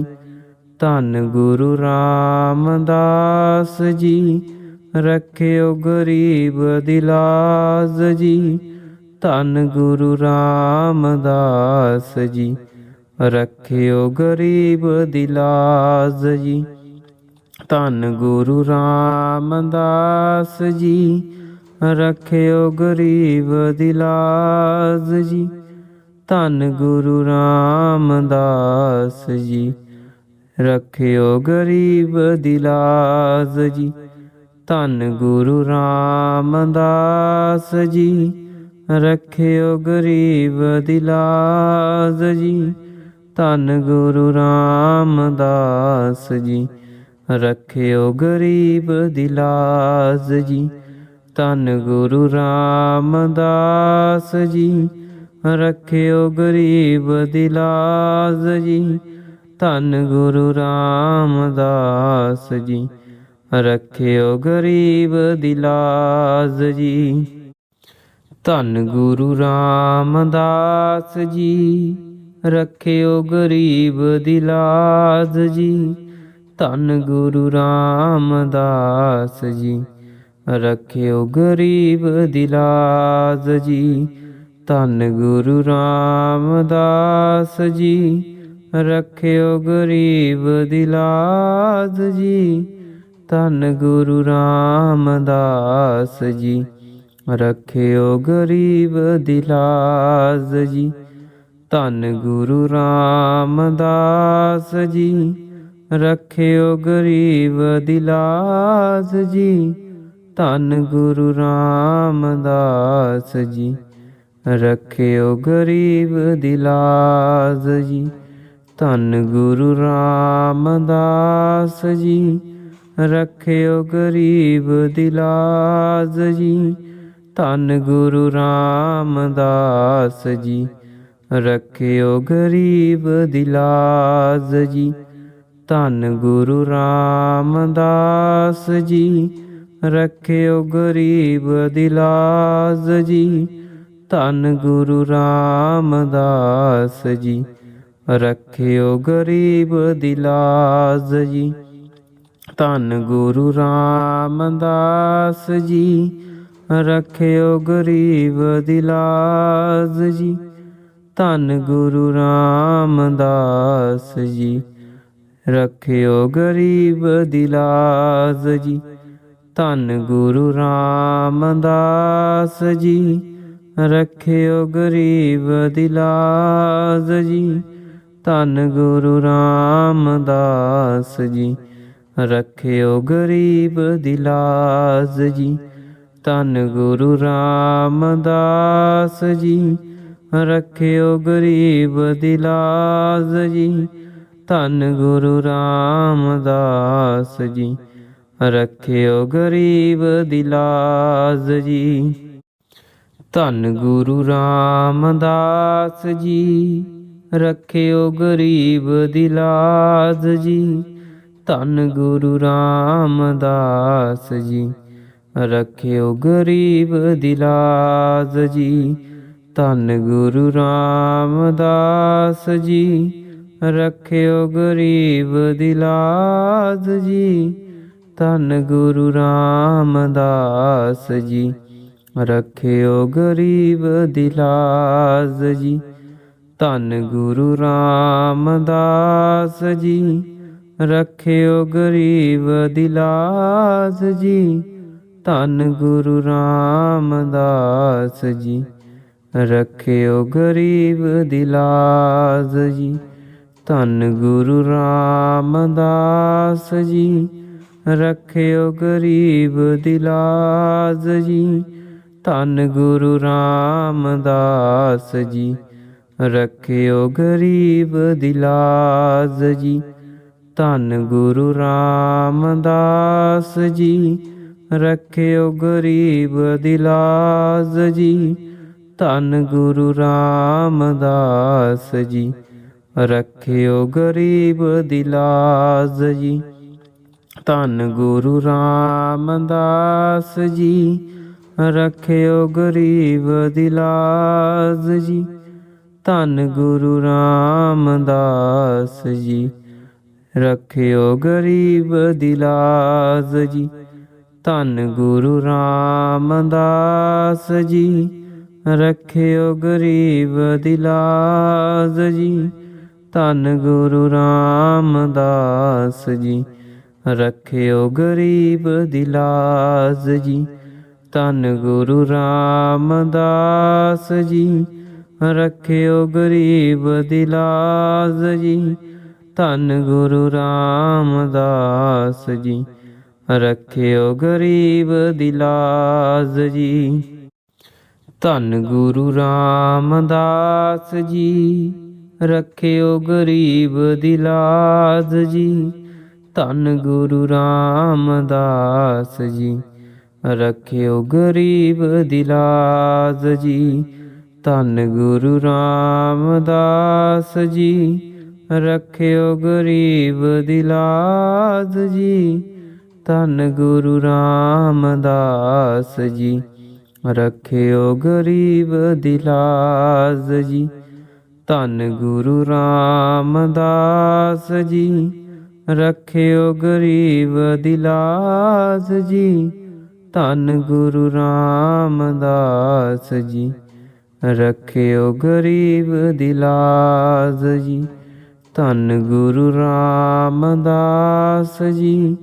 धन गुरु रामदास जी, रखियो गरीब दी लाज जी। धन गुरु रामदास जी, रखियो गरीब दी लाज जी। धन गुरु रामदास जी, रखियो गरीब दी लाज जी। धन गुरु रामदास जी, रखियो गरीब दी लाज जी। धन गुरु रामदास जी, रखियो गरीब दी लाज जी। धन गुरु रामदास जी, रखियो गरीब दी लाज जी। धन गुरु रामदास जी, रखियो गरीब दी लाज जी। धन गुरु रामदास जी, रखियो गरीब दी लाज जी। धन गुरु रामदास जी, रखियो गरीब दी लाज जी। धन गुरु रामदास जी, रखियो गरीब दी लाज जी। धन गुरु रामदास जी, रखियो गरीब दी लाज जी। धन गुरु रामदास जी, रखियो गरीब दी लाज जी। धन गुरु रामदास जी, रखियो गरीब दी लाज जी। धन गुरु रामदास जी, रखियो गरीब दी लाज जी। धन गुरु रामदास जी, रखियो गरीब दी लाज जी। धन गुरु रामदास जी, रखियो गरीब दी लाज जी। धन गुरु रामदास जी, रखियो गरीब दी लाज जी। धन गुरु रामदास जी, रखियो गरीब दी लाज जी। धन गुरु रामदास जी, रखियो गरीब दी लाज जी। धन गुरु रामदास जी, रखियो गरीब दी लाज जी। धन गुरु रामदास जी, रखियो गरीब दी लाज जी। धन गुरु रामदास जी, रखियो गरीब दी लाज जी। धन गुरु रामदास जी, रखियो गरीब दी लाज जी। धन गुरु रामदास जी, रखियो गरीब दी लाज जी। धन गुरु रामदास जी, रखियो गरीब दी लाज जी। धन गुरु रामदास जी, रखियो गरीब दी लाज जी। धन गुरु रामदास जी, रखियो गरीब दी लाज जी। धन गुरु रामदास जी, रखियो गरीब दी लाज जी। धन गुरु रामदास जी, रखियो गरीब दी लाज जी। ਧੰਨ ਗੁਰੂ ਰਾਮਦਾਸ ਜੀ। ਰੱਖਿਓ ਗਰੀਬ ਦੀ ਲਾਜ ਜੀ। ਧੰਨ ਗੁਰੂ ਰਾਮਦਾਸ ਜੀ। ਰੱਖਿਓ ਗਰੀਬ ਦੀ ਲਾਜ ਜੀ। ਧੰਨ ਗੁਰੂ ਰਾਮਦਾਸ ਜੀ। ਰੱਖਿਓ ਗਰੀਬ ਦੀ ਲਾਜ ਜੀ। ਧੰਨ ਗੁਰੂ ਰਾਮਦਾਸ ਜੀ। ਰੱਖਿਓ ਗਰੀਬ ਦੀ ਲਾਜ ਜੀ। ਧੰਨ ਗੁਰੂ ਰਾਮਦਾਸ ਜੀ। ਰੱਖਿਓ ਗਰੀਬ ਦੀ ਲਾਜ ਜੀ। ਧੰਨ ਗੁਰੂ ਰਾਮਦਾਸ ਜੀ। ਰੱਖਿਓ ਗਰੀਬ ਦੀ ਲਾਜ ਜੀ। ਧੰਨ ਗੁਰੂ ਰਾਮਦਾਸ ਜੀ। ਰੱਖਿਓ ਗਰੀਬ ਦੀ ਲਾਜ ਜੀ। ਧੰਨ ਗੁਰੂ ਰਾਮਦਾਸ ਜੀ। ਰੱਖਿਓ ਗਰੀਬ ਦੀ ਲਾਜ ਜੀ। ਧੰਨ ਗੁਰੂ ਰਾਮਦਾਸ ਜੀ। ਰੱਖਿਓ ਗਰੀਬ ਦੀ ਲਾਜ ਜੀ। ਧੰਨ ਗੁਰੂ ਰਾਮਦਾਸ ਜੀ। ਰੱਖਿਓ ਗਰੀਬ ਦੀ ਲਾਜ ਜੀ। ਧੰਨ ਗੁਰੂ ਰਾਮਦਾਸ ਜੀ। ਰੱਖਿਓ ਗਰੀਬ ਦੀ ਲਾਜ ਜੀ। ਧੰਨ ਗੁਰੂ ਰਾਮਦਾਸ ਜੀ। ਰੱਖਿਓ ਗਰੀਬ ਦੀ ਲਾਜ ਜੀ। ਧੰਨ ਗੁਰੂ ਰਾਮਦਾਸ ਜੀ। ਰੱਖਿਓ ਗਰੀਬ ਦੀ ਲਾਜ ਜੀ। ਧੰਨ ਗੁਰੂ ਰਾਮਦਾਸ ਜੀ। ਰੱਖਿਓ ਗਰੀਬ ਦੀ ਲਾਜ ਜੀ। ਧੰਨ ਗੁਰੂ ਰਾਮਦਾਸ ਜੀ। ਰੱਖਿਓ ਗਰੀਬ ਦੀ ਲਾਜ ਜੀ। ਧੰਨ ਗੁਰੂ ਰਾਮਦਾਸ ਜੀ। ਰੱਖਿਓ ਗਰੀਬ ਦੀ ਲਾਜ ਜੀ। ਧੰਨ ਗੁਰੂ ਰਾਮਦਾਸ ਜੀ। ਰੱਖਿਓ ਗਰੀਬ ਦੀ ਲਾਜ ਜੀ। ਧੰਨ ਗੁਰੂ ਰਾਮਦਾਸ ਜੀ।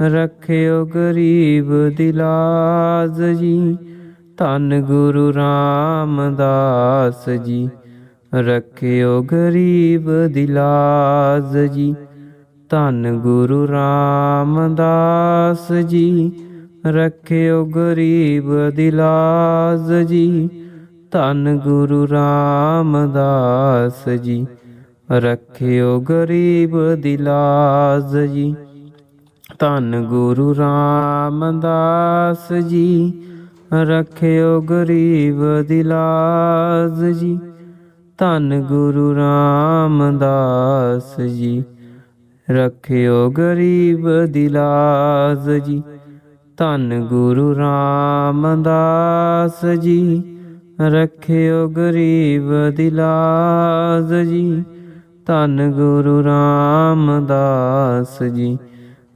ਰੱਖਿਓ ਗਰੀਬ ਦੀ ਲਾਜ ਜੀ। ਧੰਨ ਗੁਰੂ ਰਾਮਦਾਸ ਜੀ। ਰੱਖਿਓ ਗਰੀਬ ਦੀ ਲਾਜ ਜੀ। ਧੰਨ ਗੁਰੂ ਰਾਮਦਾਸ ਜੀ। ਰੱਖਿਓ ਗਰੀਬ ਦੀ ਲਾਜ ਜੀ। ਧੰਨ ਗੁਰੂ ਰਾਮਦਾਸ ਜੀ। ਰੱਖਿਓ ਗਰੀਬ ਦੀ ਲਾਜ ਜੀ। ਧੰਨ ਗੁਰੂ ਰਾਮਦਾਸ ਜੀ। ਰੱਖਿਓ ਗਰੀਬ ਦੀ ਲਾਜ ਜੀ। ਧੰਨ ਗੁਰੂ ਰਾਮਦਾਸ ਜੀ। ਰੱਖਿਓ ਗਰੀਬ ਦੀ ਲਾਜ ਜੀ। ਧੰਨ ਗੁਰੂ ਰਾਮਦਾਸ ਜੀ। ਰੱਖਿਓ ਗਰੀਬ ਦੀ ਲਾਜ ਜੀ। ਧੰਨ ਗੁਰੂ ਰਾਮਦਾਸ ਜੀ।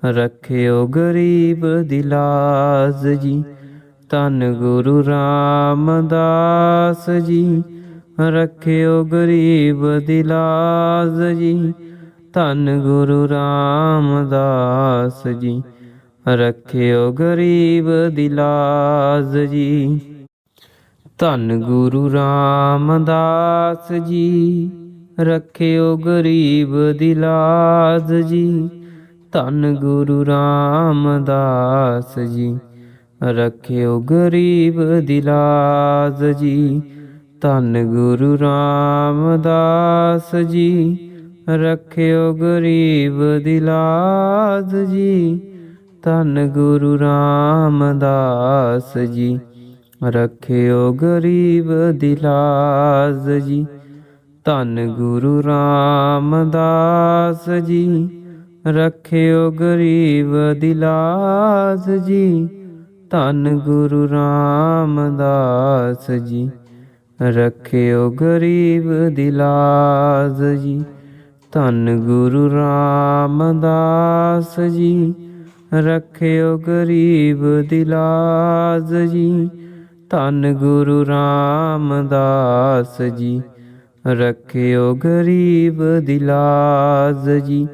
ਰੱਖਿਓ ਗਰੀਬ ਦੀ ਲਾਜ ਜੀ। ਧੰਨ ਗੁਰੂ ਰਾਮਦਾਸ ਜੀ। ਰੱਖਿਓ ਗਰੀਬ ਦੀ ਲਾਜ ਜੀ। ਧੰਨ ਗੁਰੂ ਰਾਮਦਾਸ ਜੀ। ਰੱਖਿਓ ਗਰੀਬ ਦੀ ਲਾਜ ਜੀ। ਧੰਨ ਗੁਰੂ ਰਾਮਦਾਸ ਜੀ। ਰੱਖਿਓ ਗਰੀਬ ਦੀ ਲਾਜ ਜੀ। ਧੰਨ ਗੁਰੂ ਰਾਮਦਾਸ ਜੀ। ਰੱਖਿਓ ਗਰੀਬ ਦੀ ਲਾਜ ਜੀ। ਧੰਨ ਗੁਰੂ ਰਾਮਦਾਸ ਜੀ। ਰੱਖਿਓ ਗਰੀਬ ਦੀ ਲਾਜ ਜੀ। ਧੰਨ ਗੁਰੂ ਰਾਮਦਾਸ ਜੀ। ਰੱਖਿਓ ਗਰੀਬ ਦੀ ਲਾਜ ਜੀ। ਧੰਨ ਗੁਰੂ ਰਾਮਦਾਸ ਜੀ। ਰੱਖਿਓ ਗਰੀਬ ਦੀ ਲਾਜ ਜੀ। ਧੰਨ ਗੁਰੂ ਰਾਮਦਾਸ ਜੀ। ਰੱਖਿਓ ਗਰੀਬ ਦੀ ਲਾਜ ਜੀ। ਧੰਨ ਗੁਰੂ ਰਾਮਦਾਸ ਜੀ। ਰੱਖਿਓ ਗਰੀਬ ਦੀ ਲਾਜ ਜੀ। ਧੰਨ ਗੁਰੂ ਰਾਮਦਾਸ ਜੀ। ਰੱਖਿਓ ਗਰੀਬ ਦੀ ਲਾਜ ਜੀ।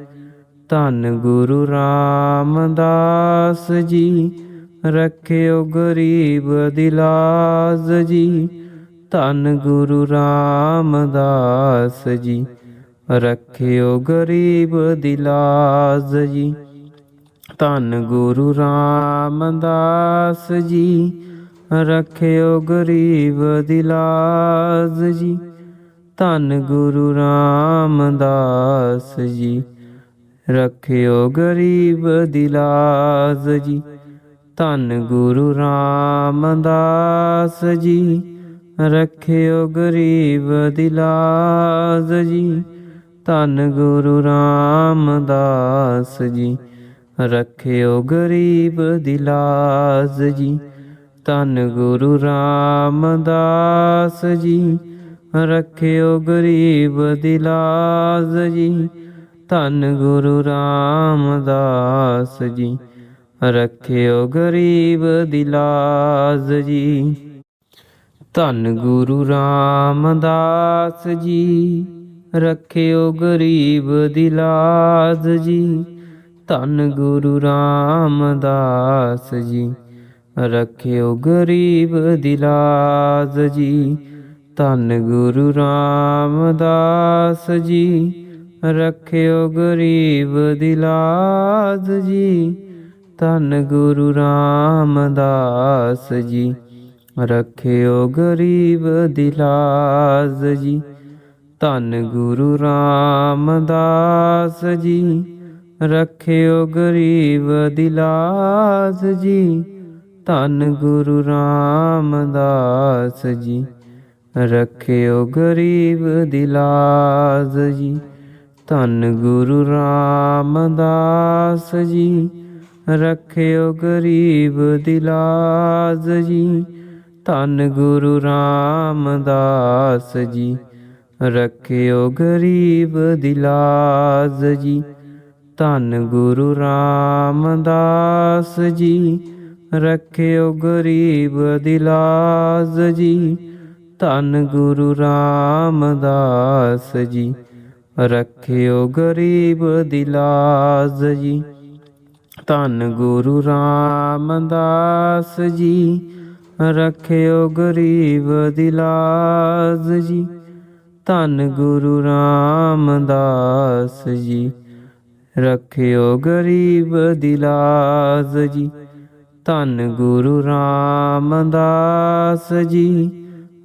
ਧੰਨ ਗੁਰੂ ਰਾਮਦਾਸ ਜੀ। ਰੱਖਿਓ ਗਰੀਬ ਦੀ ਲਾਜ ਜੀ। ਧੰਨ ਗੁਰੂ ਰਾਮਦਾਸ ਜੀ, ਰੱਖਿਓ ਗਰੀਬ ਦੀ ਲਾਜ ਜੀ। ਧੰਨ ਗੁਰੂ ਰਾਮਦਾਸ ਜੀ, ਰੱਖਿਓ ਗਰੀਬ ਦੀ ਲਾਜ ਜੀ। ਧੰਨ ਗੁਰੂ ਰਾਮਦਾਸ ਜੀ, ਰੱਖਿਓ ਗਰੀਬ ਦੀ ਲਾਜ ਜੀ। ਧੰਨ ਗੁਰੂ ਰਾਮਦਾਸ ਜੀ, ਰੱਖਿਓ ਗਰੀਬ ਦੀ ਲਾਜ ਜੀ। ਧੰਨ ਗੁਰੂ ਰਾਮਦਾਸ ਜੀ, ਰੱਖਿਓ ਗਰੀਬ ਦੀ ਲਾਜ ਜੀ। ਧੰਨ ਗੁਰੂ ਰਾਮਦਾਸ ਜੀ, ਰੱਖਿਓ ਗਰੀਬ ਦੀ ਲਾਜ ਜੀ। ਧੰਨ ਗੁਰੂ ਰਾਮਦਾਸ ਜੀ, ਰੱਖਿਓ ਗਰੀਬ ਦੀ ਲਾਜ ਜੀ। ਧੰਨ ਗੁਰੂ ਰਾਮਦਾਸ ਜੀ, ਰੱਖਿਓ ਗਰੀਬ ਦੀ ਲਾਜ ਜੀ। ਧੰਨ ਗੁਰੂ ਰਾਮਦਾਸ ਜੀ, ਰੱਖਿਓ ਗਰੀਬ ਦੀ ਲਾਜ ਜੀ। ਧੰਨ ਗੁਰੂ ਰਾਮਦਾਸ ਜੀ, ਰੱਖਿਓ ਗਰੀਬ ਦੀ ਲਾਜ ਜੀ। ਧੰਨ ਗੁਰੂ ਰਾਮਦਾਸ ਜੀ, ਰੱਖਿਓ ਗਰੀਬ ਦੀ ਲਾਜ ਜੀ। ਧੰਨ ਗੁਰੂ ਰਾਮਦਾਸ ਜੀ, ਰੱਖਿਓ ਗਰੀਬ ਦੀ ਲਾਜ ਜੀ। ਧੰਨ ਗੁਰੂ ਰਾਮਦਾਸ ਜੀ, ਰੱਖਿਓ ਗਰੀਬ ਦੀ ਲਾਜ ਜੀ। ਧੰਨ ਗੁਰੂ ਰਾਮਦਾਸ ਜੀ, ਰੱਖਿਓ ਗਰੀਬ ਦੀ ਲਾਜ ਜੀ। ਧੰਨ ਗੁਰੂ ਰਾਮਦਾਸ ਜੀ, ਰੱਖਿਓ ਗਰੀਬ ਦੀ ਲਾਜ ਜੀ। ਧੰਨ ਗੁਰੂ ਰਾਮਦਾਸ ਜੀ, ਰੱਖਿਓ ਗਰੀਬ ਦੀ ਲਾਜ ਜੀ। ਧੰਨ ਗੁਰੂ ਰਾਮਦਾਸ ਜੀ, ਰੱਖਿਓ ਗਰੀਬ ਦੀ ਲਾਜ ਜੀ। ਧੰਨ ਗੁਰੂ ਰਾਮਦਾਸ ਜੀ, ਰੱਖਿਓ ਗਰੀਬ ਦੀ ਲਾਜ ਜੀ। ਧੰਨ ਗੁਰੂ ਰਾਮਦਾਸ ਜੀ, ਰੱਖਿਓ ਗਰੀਬ ਦੀ ਲਾਜ ਜੀ। ਧੰਨ ਗੁਰੂ ਰਾਮਦਾਸ ਜੀ,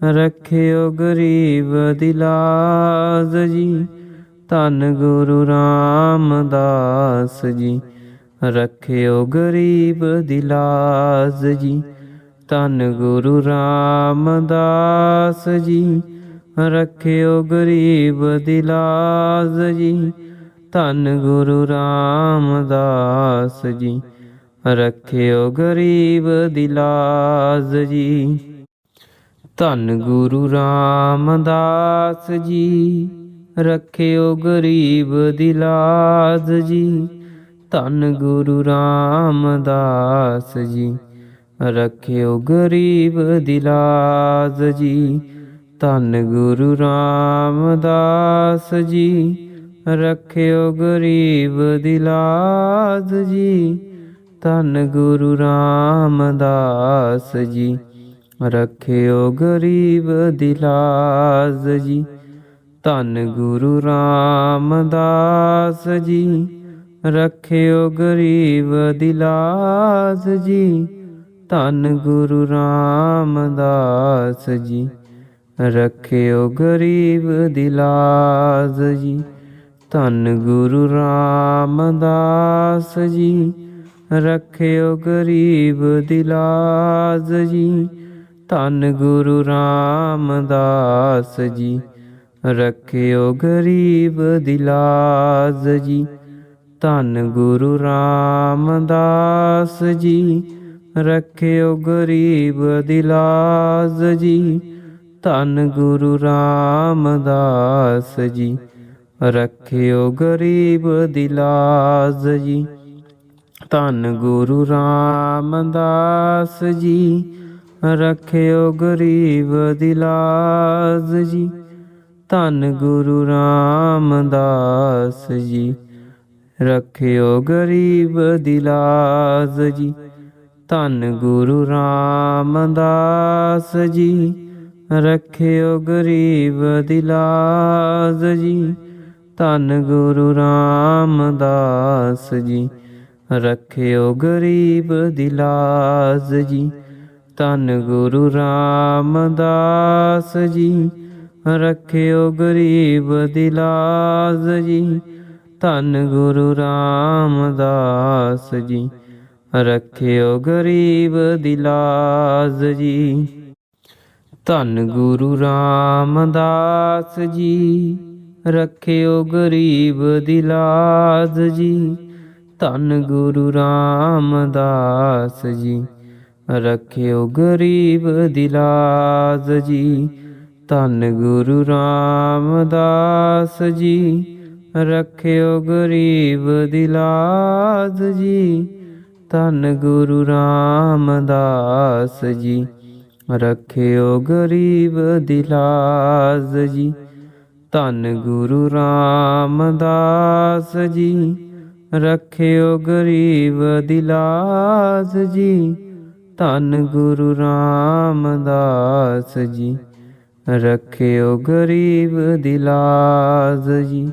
ਰੱਖਿਓ ਗਰੀਬ ਦੀ ਲਾਜ ਜੀ। ਧੰਨ ਗੁਰੂ ਰਾਮਦਾਸ ਜੀ, ਰੱਖਿਓ ਗਰੀਬ ਦੀ ਲਾਜ ਜੀ। ਧੰਨ ਗੁਰੂ ਰਾਮਦਾਸ ਜੀ, ਰੱਖਿਓ ਗਰੀਬ ਦੀ ਲਾਜ ਜੀ। ਧੰਨ ਗੁਰੂ ਰਾਮਦਾਸ ਜੀ, ਰੱਖਿਓ ਗਰੀਬ ਦੀ ਲਾਜ ਜੀ। ਧੰਨ ਗੁਰੂ ਰਾਮਦਾਸ ਜੀ, ਰੱਖਿਓ ਗਰੀਬ ਦੀ ਲਾਜ ਜੀ। ਧੰਨ ਗੁਰੂ ਰਾਮਦਾਸ ਜੀ, ਰੱਖਿਓ ਗਰੀਬ ਦੀ ਲਾਜ ਜੀ। ਧੰਨ ਗੁਰੂ ਰਾਮਦਾਸ ਜੀ, ਰੱਖਿਓ ਗਰੀਬ ਦੀ ਲਾਜ ਜੀ। ਧੰਨ ਗੁਰੂ ਰਾਮਦਾਸ ਜੀ, ਰੱਖਿਓ ਗਰੀਬ ਦੀ ਲਾਜ ਜੀ। ਧੰਨ ਗੁਰੂ ਰਾਮਦਾਸ ਜੀ, ਰੱਖਿਓ ਗਰੀਬ ਦੀ ਲਾਜ ਜੀ। ਧੰਨ ਗੁਰੂ ਰਾਮਦਾਸ ਜੀ, ਰੱਖਿਓ ਗਰੀਬ ਦੀ ਲਾਜ ਜੀ। ਧੰਨ ਗੁਰੂ ਰਾਮਦਾਸ ਜੀ, ਰੱਖਿਓ ਗਰੀਬ ਦੀ ਲਾਜ ਜੀ। ਧੰਨ ਗੁਰੂ ਰਾਮਦਾਸ ਜੀ, ਰੱਖਿਓ ਗਰੀਬ ਦੀ ਲਾਜ ਜੀ। ਧੰਨ ਗੁਰੂ ਰਾਮਦਾਸ ਜੀ, ਰੱਖਿਓ ਗਰੀਬ ਦੀ ਲਾਜ ਜੀ। ਧੰਨ ਗੁਰੂ ਰਾਮਦਾਸ ਜੀ, ਰੱਖਿਓ ਗਰੀਬ ਦੀ ਲਾਜ ਜੀ। ਧੰਨ ਗੁਰੂ ਰਾਮਦਾਸ ਜੀ, ਰੱਖਿਓ ਗਰੀਬ ਦੀ ਲਾਜ ਜੀ। ਧੰਨ ਗੁਰੂ ਰਾਮਦਾਸ ਜੀ, ਰੱਖਿਓ ਗਰੀਬ ਦੀ ਲਾਜ ਜੀ। ਧੰਨ ਗੁਰੂ ਰਾਮਦਾਸ ਜੀ। ਰੱਖਿਓ ਗਰੀਬ ਦੀ ਲਾਜ ਜੀ। ਧੰਨ ਗੁਰੂ ਰਾਮਦਾਸ ਜੀ। ਰੱਖਿਓ ਗਰੀਬ ਦੀ ਲਾਜ ਜੀ। ਧੰਨ ਗੁਰੂ ਰਾਮਦਾਸ ਜੀ। ਰੱਖਿਓ ਗਰੀਬ ਦੀ ਲਾਜ ਜੀ। ਧੰਨ ਗੁਰੂ ਰਾਮਦਾਸ ਜੀ। ਰੱਖਿਓ ਗਰੀਬ ਦੀ ਲਾਜ ਜੀ। ਧੰਨ ਗੁਰੂ ਰਾਮਦਾਸ ਜੀ। ਰੱਖਿਓ ਗਰੀਬ ਦੀ ਲਾਜ ਜੀ। ਧੰਨ ਗੁਰੂ ਰਾਮਦਾਸ ਜੀ। ਰੱਖਿਓ ਗਰੀਬ ਦੀ ਲਾਜ ਜੀ। ਧੰਨ ਗੁਰੂ ਰਾਮਦਾਸ ਜੀ। ਰੱਖਿਓ ਗਰੀਬ ਦੀ ਲਾਜ ਜੀ। ਧੰਨ ਗੁਰੂ ਰਾਮਦਾਸ ਜੀ। ਰੱਖਿਓ ਗਰੀਬ ਦੀ ਲਾਜ ਜੀ। ਧੰਨ ਗੁਰੂ ਰਾਮਦਾਸ ਜੀ। ਰੱਖਿਓ ਗਰੀਬ ਦੀ ਲਾਜ ਜੀ। ਧੰਨ ਗੁਰੂ ਰਾਮਦਾਸ ਜੀ। ਰੱਖਿਓ ਗਰੀਬ ਦੀ ਲਾਜ ਜੀ।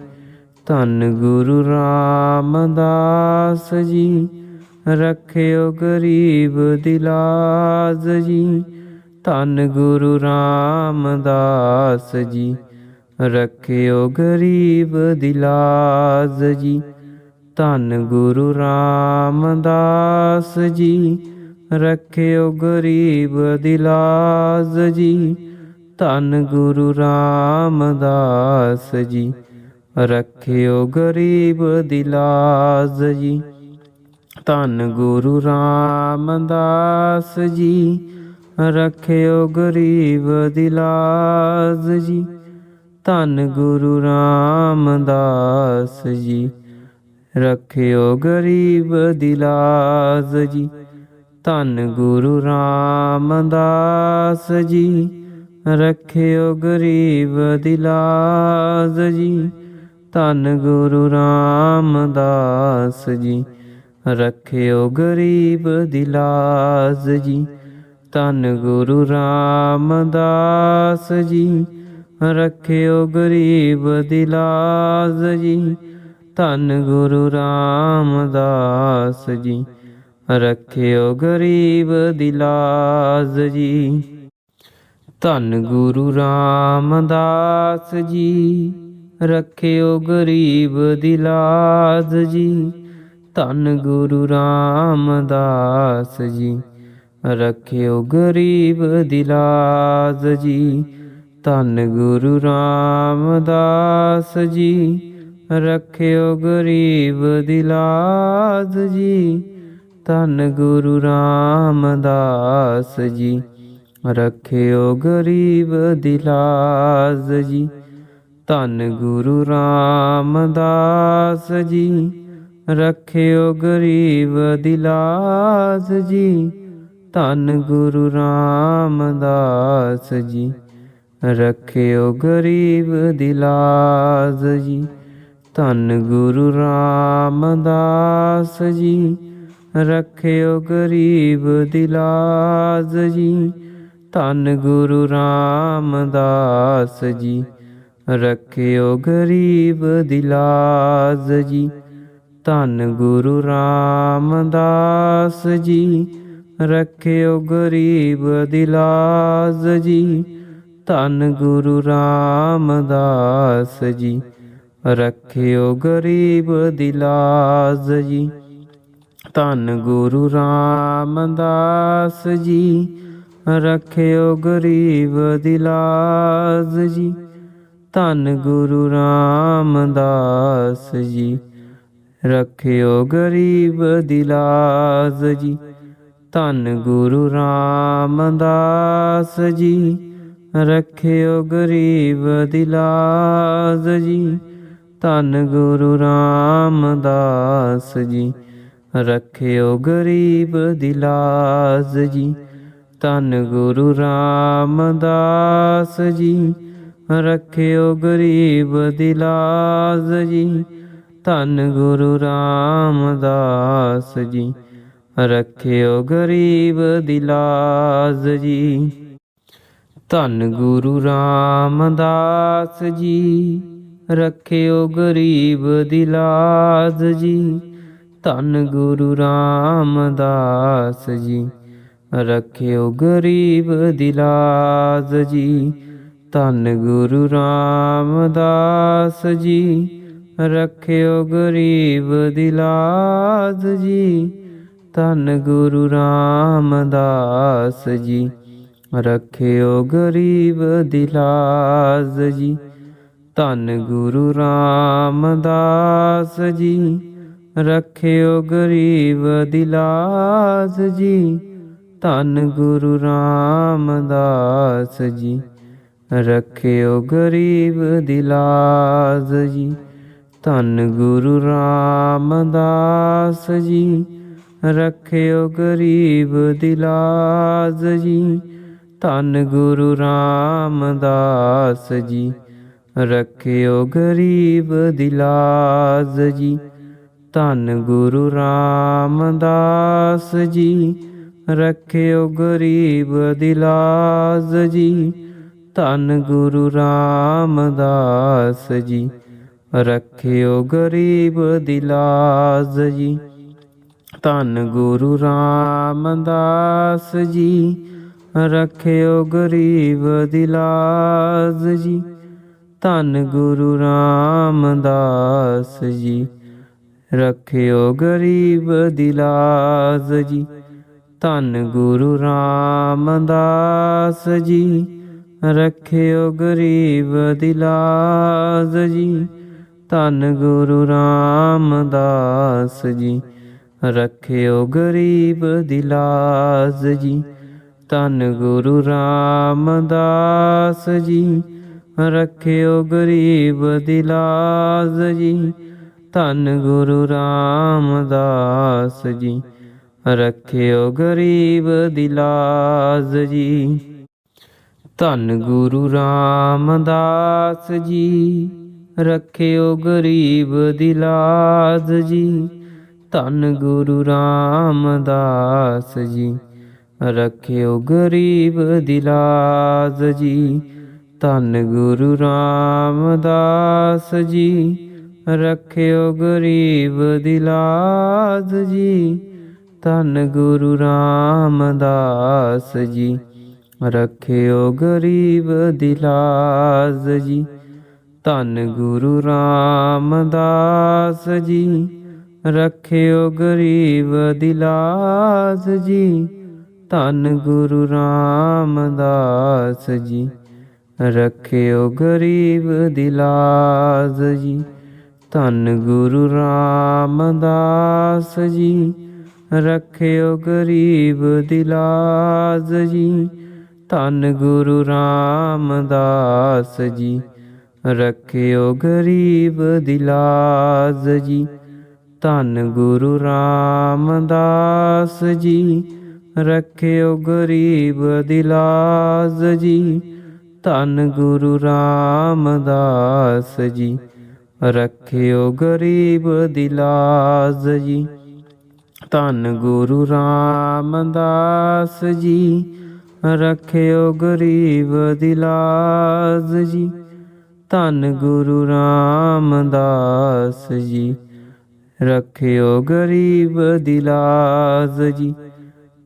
ਧੰਨ ਗੁਰੂ ਰਾਮਦਾਸ ਜੀ। ਰੱਖਿਓ ਗਰੀਬ ਦੀ ਲਾਜ ਜੀ। ਧੰਨ ਗੁਰੂ ਰਾਮਦਾਸ ਜੀ। ਰੱਖਿਓ ਗਰੀਬ ਦੀ ਲਾਜ ਜੀ। ਧੰਨ ਗੁਰੂ ਰਾਮਦਾਸ ਜੀ। ਰੱਖਿਓ ਗਰੀਬ ਦੀ ਲਾਜ ਜੀ। ਧੰਨ ਗੁਰੂ ਰਾਮਦਾਸ ਜੀ। ਰੱਖਿਓ ਗਰੀਬ ਦੀ ਲਾਜ ਜੀ। ਧੰਨ ਗੁਰੂ ਰਾਮਦਾਸ ਜੀ। ਰੱਖਿਓ ਗਰੀਬ ਦੀ ਲਾਜ ਜੀ। ਧੰਨ ਗੁਰੂ ਰਾਮਦਾਸ ਜੀ। ਰੱਖਿਓ ਗਰੀਬ ਦੀ ਲਾਜ ਜੀ। ਧੰਨ ਗੁਰੂ ਰਾਮਦਾਸ ਜੀ। ਰੱਖਿਓ ਗਰੀਬ ਦੀ ਲਾਜ ਜੀ। ਧੰਨ ਗੁਰੂ ਰਾਮਦਾਸ ਜੀ। ਰੱਖਿਓ ਗਰੀਬ ਦੀ ਲਾਜ ਜੀ। ਧੰਨ ਗੁਰੂ ਰਾਮਦਾਸ ਜੀ। ਰੱਖਿਓ ਗਰੀਬ ਦੀ ਲਾਜ ਜੀ। ਧੰਨ ਗੁਰੂ ਰਾਮਦਾਸ ਜੀ। ਰੱਖਿਓ ਗਰੀਬ ਦੀ ਲਾਜ ਜੀ। ਧੰਨ ਗੁਰੂ ਰਾਮਦਾਸ ਜੀ। ਰੱਖਿਓ ਗਰੀਬ ਦੀ ਲਾਜ ਜੀ। ਧੰਨ ਗੁਰੂ ਰਾਮਦਾਸ ਜੀ। ਰੱਖਿਓ ਗਰੀਬ ਦੀ ਲਾਜ ਜੀ। ਧੰਨ ਗੁਰੂ ਰਾਮਦਾਸ ਜੀ। ਰੱਖਿਓ ਗਰੀਬ ਦੀ ਲਾਜ ਜੀ। ਧੰਨ ਗੁਰੂ ਰਾਮਦਾਸ ਜੀ। ਰੱਖਿਓ ਗਰੀਬ ਦੀ ਲਾਜ ਜੀ। ਧੰਨ ਗੁਰੂ ਰਾਮਦਾਸ ਜੀ। ਰੱਖਿਓ ਗਰੀਬ ਦੀ ਲਾਜ ਜੀ। ਧੰਨ ਗੁਰੂ ਰਾਮਦਾਸ ਜੀ। ਰੱਖਿਓ ਗਰੀਬ ਦੀ ਲਾਜ ਜੀ। ਧੰਨ ਗੁਰੂ ਰਾਮਦਾਸ ਜੀ। ਰੱਖਿਓ ਗਰੀਬ ਦੀ ਲਾਜ ਜੀ। ਧੰਨ ਗੁਰੂ ਰਾਮਦਾਸ ਜੀ। ਰੱਖਿਓ ਗਰੀਬ ਦੀ ਲਾਜ ਜੀ। ਧੰਨ ਗੁਰੂ ਰਾਮਦਾਸ ਜੀ। ਰੱਖਿਓ ਗਰੀਬ ਦੀ ਲਾਜ ਜੀ। ਧੰਨ ਗੁਰੂ ਰਾਮਦਾਸ ਜੀ। ਰੱਖਿਓ ਗਰੀਬ ਦੀ ਲਾਜ ਜੀ। ਧੰਨ ਗੁਰੂ ਰਾਮਦਾਸ ਜੀ। ਰੱਖਿਓ ਗਰੀਬ ਦੀ ਲਾਜ ਜੀ। ਧੰਨ ਗੁਰੂ ਰਾਮਦਾਸ ਜੀ। ਰੱਖਿਓ ਗਰੀਬ ਦੀ ਲਾਜ ਜੀ। ਧੰਨ ਗੁਰੂ ਰਾਮਦਾਸ ਜੀ। ਰੱਖਿਓ ਗਰੀਬ ਦੀ ਲਾਜ ਜੀ। ਧੰਨ ਗੁਰੂ ਰਾਮਦਾਸ ਜੀ। ਰੱਖਿਓ ਗਰੀਬ ਦੀ ਲਾਜ ਜੀ। ਧੰਨ ਗੁਰੂ ਰਾਮਦਾਸ ਜੀ। ਰੱਖਿਓ ਗਰੀਬ ਦੀ ਲਾਜ ਜੀ। ਧੰਨ ਗੁਰੂ ਰਾਮਦਾਸ ਜੀ। ਰੱਖਿਓ ਗਰੀਬ ਦੀ ਲਾਜ ਜੀ। ਧੰਨ ਗੁਰੂ ਰਾਮਦਾਸ ਜੀ, ਰੱਖਿਓ ਗਰੀਬ ਦੀ ਲਾਜ ਜੀ। ਧੰਨ ਗੁਰੂ ਰਾਮਦਾਸ ਜੀ, ਰੱਖਿਓ ਗਰੀਬ ਦੀ ਲਾਜ ਜੀ। ਧੰਨ ਗੁਰੂ ਰਾਮਦਾਸ ਜੀ, ਰੱਖਿਓ ਗਰੀਬ ਦੀ ਲਾਜ ਜੀ। ਧੰਨ ਗੁਰੂ ਰਾਮਦਾਸ ਜੀ, ਰੱਖਿਓ ਗਰੀਬ ਦੀ ਲਾਜ ਜੀ। ਧੰਨ ਗੁਰੂ ਰਾਮਦਾਸ ਜੀ, ਰੱਖਿਓ ਗਰੀਬ ਦੀ ਲਾਜ ਜੀ। ਧੰਨ ਗੁਰੂ ਰਾਮਦਾਸ ਜੀ, ਰੱਖਿਓ ਗਰੀਬ ਦੀ ਲਾਜ ਜੀ। ਧੰਨ ਗੁਰੂ ਰਾਮਦਾਸ ਜੀ, ਰੱਖਿਓ ਗਰੀਬ ਦੀ ਲਾਜ ਜੀ। ਧੰਨ ਗੁਰੂ ਰਾਮਦਾਸ ਜੀ, ਰੱਖਿਓ ਗਰੀਬ ਦੀ ਲਾਜ ਜੀ। ਧੰਨ ਗੁਰੂ ਰਾਮਦਾਸ ਜੀ, ਰੱਖਿਓ ਗਰੀਬ ਦੀ ਲਾਜ ਜੀ। ਧੰਨ ਗੁਰੂ ਰਾਮਦਾਸ ਜੀ, ਰੱਖਿਓ ਗਰੀਬ ਦੀ ਲਾਜ ਜੀ। ਧੰਨ ਗੁਰੂ ਰਾਮਦਾਸ ਜੀ, ਰੱਖਿਓ ਗਰੀਬ ਦੀ ਲਾਜ ਜੀ। ਧੰਨ ਗੁਰੂ ਰਾਮਦਾਸ ਜੀ, ਰੱਖਿਓ ਗਰੀਬ ਦੀ ਲਾਜ ਜੀ। ਧੰਨ ਗੁਰੂ ਰਾਮਦਾਸ ਜੀ, ਰੱਖਿਓ ਗਰੀਬ ਦੀ ਲਾਜ ਜੀ। ਧੰਨ ਗੁਰੂ ਰਾਮਦਾਸ ਜੀ, ਰੱਖਿਓ ਗਰੀਬ ਦੀ ਲਾਜ ਜੀ। ਧੰਨ ਗੁਰੂ ਰਾਮਦਾਸ ਜੀ, ਰੱਖਿਓ ਗਰੀਬ ਦੀ ਲਾਜ ਜੀ। ਧੰਨ ਗੁਰੂ ਰਾਮਦਾਸ ਜੀ, ਰੱਖਿਓ ਗਰੀਬ ਦੀ ਲਾਜ ਜੀ। ਧੰਨ ਗੁਰੂ ਰਾਮਦਾਸ ਜੀ, ਰੱਖਿਓ ਗਰੀਬ ਦੀ ਲਾਜ ਜੀ। ਧੰਨ ਗੁਰੂ ਰਾਮਦਾਸ ਜੀ, ਰੱਖਿਓ ਗਰੀਬ ਦੀ ਲਾਜ ਜੀ। ਧੰਨ ਗੁਰੂ ਰਾਮਦਾਸ ਜੀ, ਰੱਖਿਓ ਗਰੀਬ ਦੀ ਲਾਜ ਜੀ। ਧੰਨ ਗੁਰੂ ਰਾਮਦਾਸ ਜੀ, ਰੱਖਿਓ ਗਰੀਬ ਦੀ ਲਾਜ ਜੀ। ਧੰਨ ਗੁਰੂ ਰਾਮਦਾਸ ਜੀ, ਰੱਖਿਓ ਗਰੀਬ ਦੀ ਲਾਜ ਜੀ। ਧੰਨ ਗੁਰੂ ਰਾਮਦਾਸ ਜੀ, ਰੱਖਿਓ ਗਰੀਬ ਦੀ ਲਾਜ ਜੀ। ਧੰਨ ਗੁਰੂ ਰਾਮਦਾਸ ਜੀ, ਰੱਖਿਓ ਗਰੀਬ ਦੀ ਲਾਜ ਜੀ। ਧੰਨ ਗੁਰੂ ਰਾਮਦਾਸ ਜੀ, ਰੱਖਿਓ ਗਰੀਬ ਦੀ ਲਾਜ ਜੀ। ਧੰਨ ਗੁਰੂ ਰਾਮਦਾਸ ਜੀ, ਰੱਖਿਓ ਗਰੀਬ ਦੀ ਲਾਜ ਜੀ। ਧੰਨ ਗੁਰੂ ਰਾਮਦਾਸ ਜੀ, ਰੱਖਿਓ ਗਰੀਬ ਦੀ ਲਾਜ ਜੀ। ਧੰਨ ਗੁਰੂ ਰਾਮਦਾਸ ਜੀ, ਰੱਖਿਓ ਗਰੀਬ ਦੀ ਲਾਜ ਜੀ। ਧੰਨ ਗੁਰੂ ਰਾਮਦਾਸ ਜੀ, ਰੱਖਿਓ ਗਰੀਬ ਦੀ ਲਾਜ ਜੀ।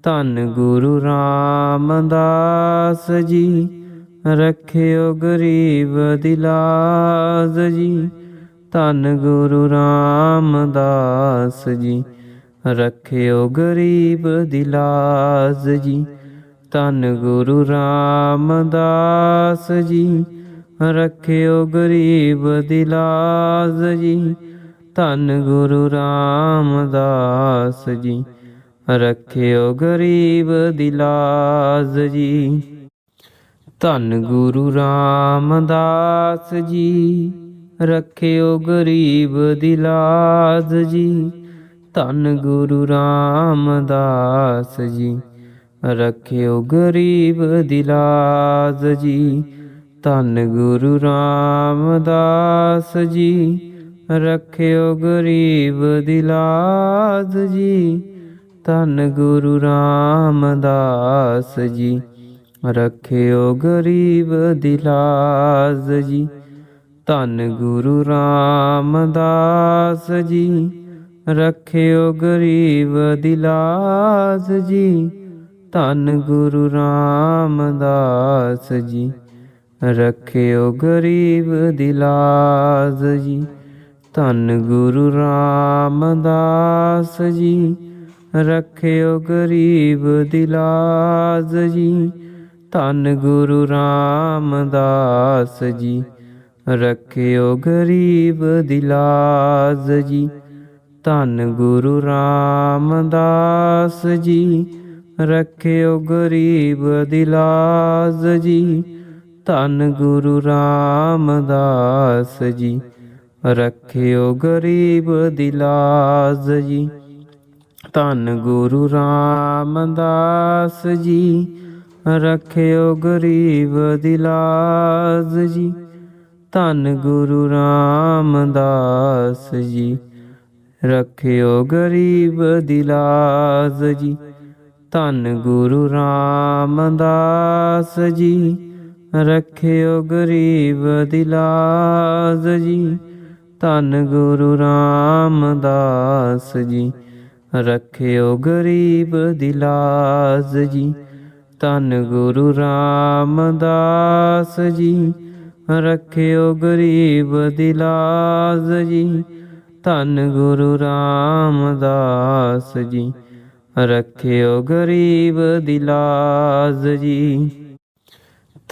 ਧੰਨ ਗੁਰੂ ਰਾਮਦਾਸ ਜੀ, ਰੱਖਿਓ ਗਰੀਬ ਦੀ ਲਾਜ ਜੀ। ਧੰਨ ਗੁਰੂ ਰਾਮਦਾਸ ਜੀ, ਰੱਖਿਓ ਗਰੀਬ ਦੀ ਲਾਜ ਜੀ। ਧੰਨ ਗੁਰੂ ਰਾਮਦਾਸ ਜੀ, ਰੱਖਿਓ ਗਰੀਬ ਦੀ ਲਾਜ ਜੀ। ਧੰਨ ਗੁਰੂ ਰਾਮਦਾਸ ਜੀ, ਰੱਖਿਓ ਗਰੀਬ ਦੀ ਲਾਜ ਜੀ। ਧੰਨ ਗੁਰੂ ਰਾਮਦਾਸ ਜੀ, ਰੱਖਿਓ ਗਰੀਬ ਦੀ ਲਾਜ ਜੀ। ਧੰਨ ਗੁਰੂ ਰਾਮਦਾਸ ਜੀ, ਰੱਖਿਓ ਗਰੀਬ ਦੀ ਲਾਜ ਜੀ। ਧੰਨ ਗੁਰੂ ਰਾਮਦਾਸ ਜੀ, ਰੱਖਿਓ ਗਰੀਬ ਦੀ ਲਾਜ ਜੀ। ਧੰਨ ਗੁਰੂ ਰਾਮਦਾਸ ਜੀ। ਰੱਖਿਓ ਗਰੀਬ ਦੀ ਲਾਜ ਜੀ। ਧੰਨ ਗੁਰੂ ਰਾਮਦਾਸ ਜੀ। ਰੱਖਿਓ ਗਰੀਬ ਦੀ ਲਾਜ ਜੀ। ਧੰਨ ਗੁਰੂ ਰਾਮਦਾਸ ਜੀ। ਰੱਖਿਓ ਗਰੀਬ ਦੀ ਲਾਜ ਜੀ। ਧੰਨ ਗੁਰੂ ਰਾਮਦਾਸ ਜੀ। ਰੱਖਿਓ ਗਰੀਬ ਦੀ ਲਾਜ ਜੀ। ਧੰਨ ਗੁਰੂ ਰਾਮਦਾਸ ਜੀ। ਰੱਖਿਓ ਗਰੀਬ ਦੀ ਲਾਜ ਜੀ। ਧੰਨ ਗੁਰੂ ਰਾਮਦਾਸ ਜੀ। ਰੱਖਿਓ ਗਰੀਬ ਦੀ ਲਾਜ ਜੀ। ਧੰਨ ਗੁਰੂ ਰਾਮਦਾਸ ਜੀ। ਰੱਖਿਓ ਗਰੀਬ ਦੀ ਲਾਜ ਜੀ। ਧੰਨ ਗੁਰੂ ਰਾਮਦਾਸ ਜੀ। ਰੱਖਿਓ ਗਰੀਬ ਦੀ ਲਾਜ ਜੀ। ਧੰਨ ਗੁਰੂ ਰਾਮਦਾਸ ਜੀ। ਰੱਖਿਓ ਗਰੀਬ ਦੀ ਲਾਜ ਜੀ। ਧੰਨ ਗੁਰੂ ਰਾਮਦਾਸ ਜੀ। ਰੱਖਿਓ ਗਰੀਬ ਦੀ ਲਾਜ ਜੀ। ਧੰਨ ਗੁਰੂ ਰਾਮਦਾਸ ਜੀ। ਰੱਖਿਓ ਗਰੀਬ ਦੀ ਲਾਜ ਜੀ। ਧੰਨ ਗੁਰੂ ਰਾਮਦਾਸ ਜੀ। ਰੱਖਿਓ ਗਰੀਬ ਦੀ ਲਾਜ ਜੀ। ਧੰਨ ਗੁਰੂ ਰਾਮਦਾਸ ਜੀ। ਰੱਖਿਓ ਗਰੀਬ ਦੀ ਲਾਜ ਜੀ।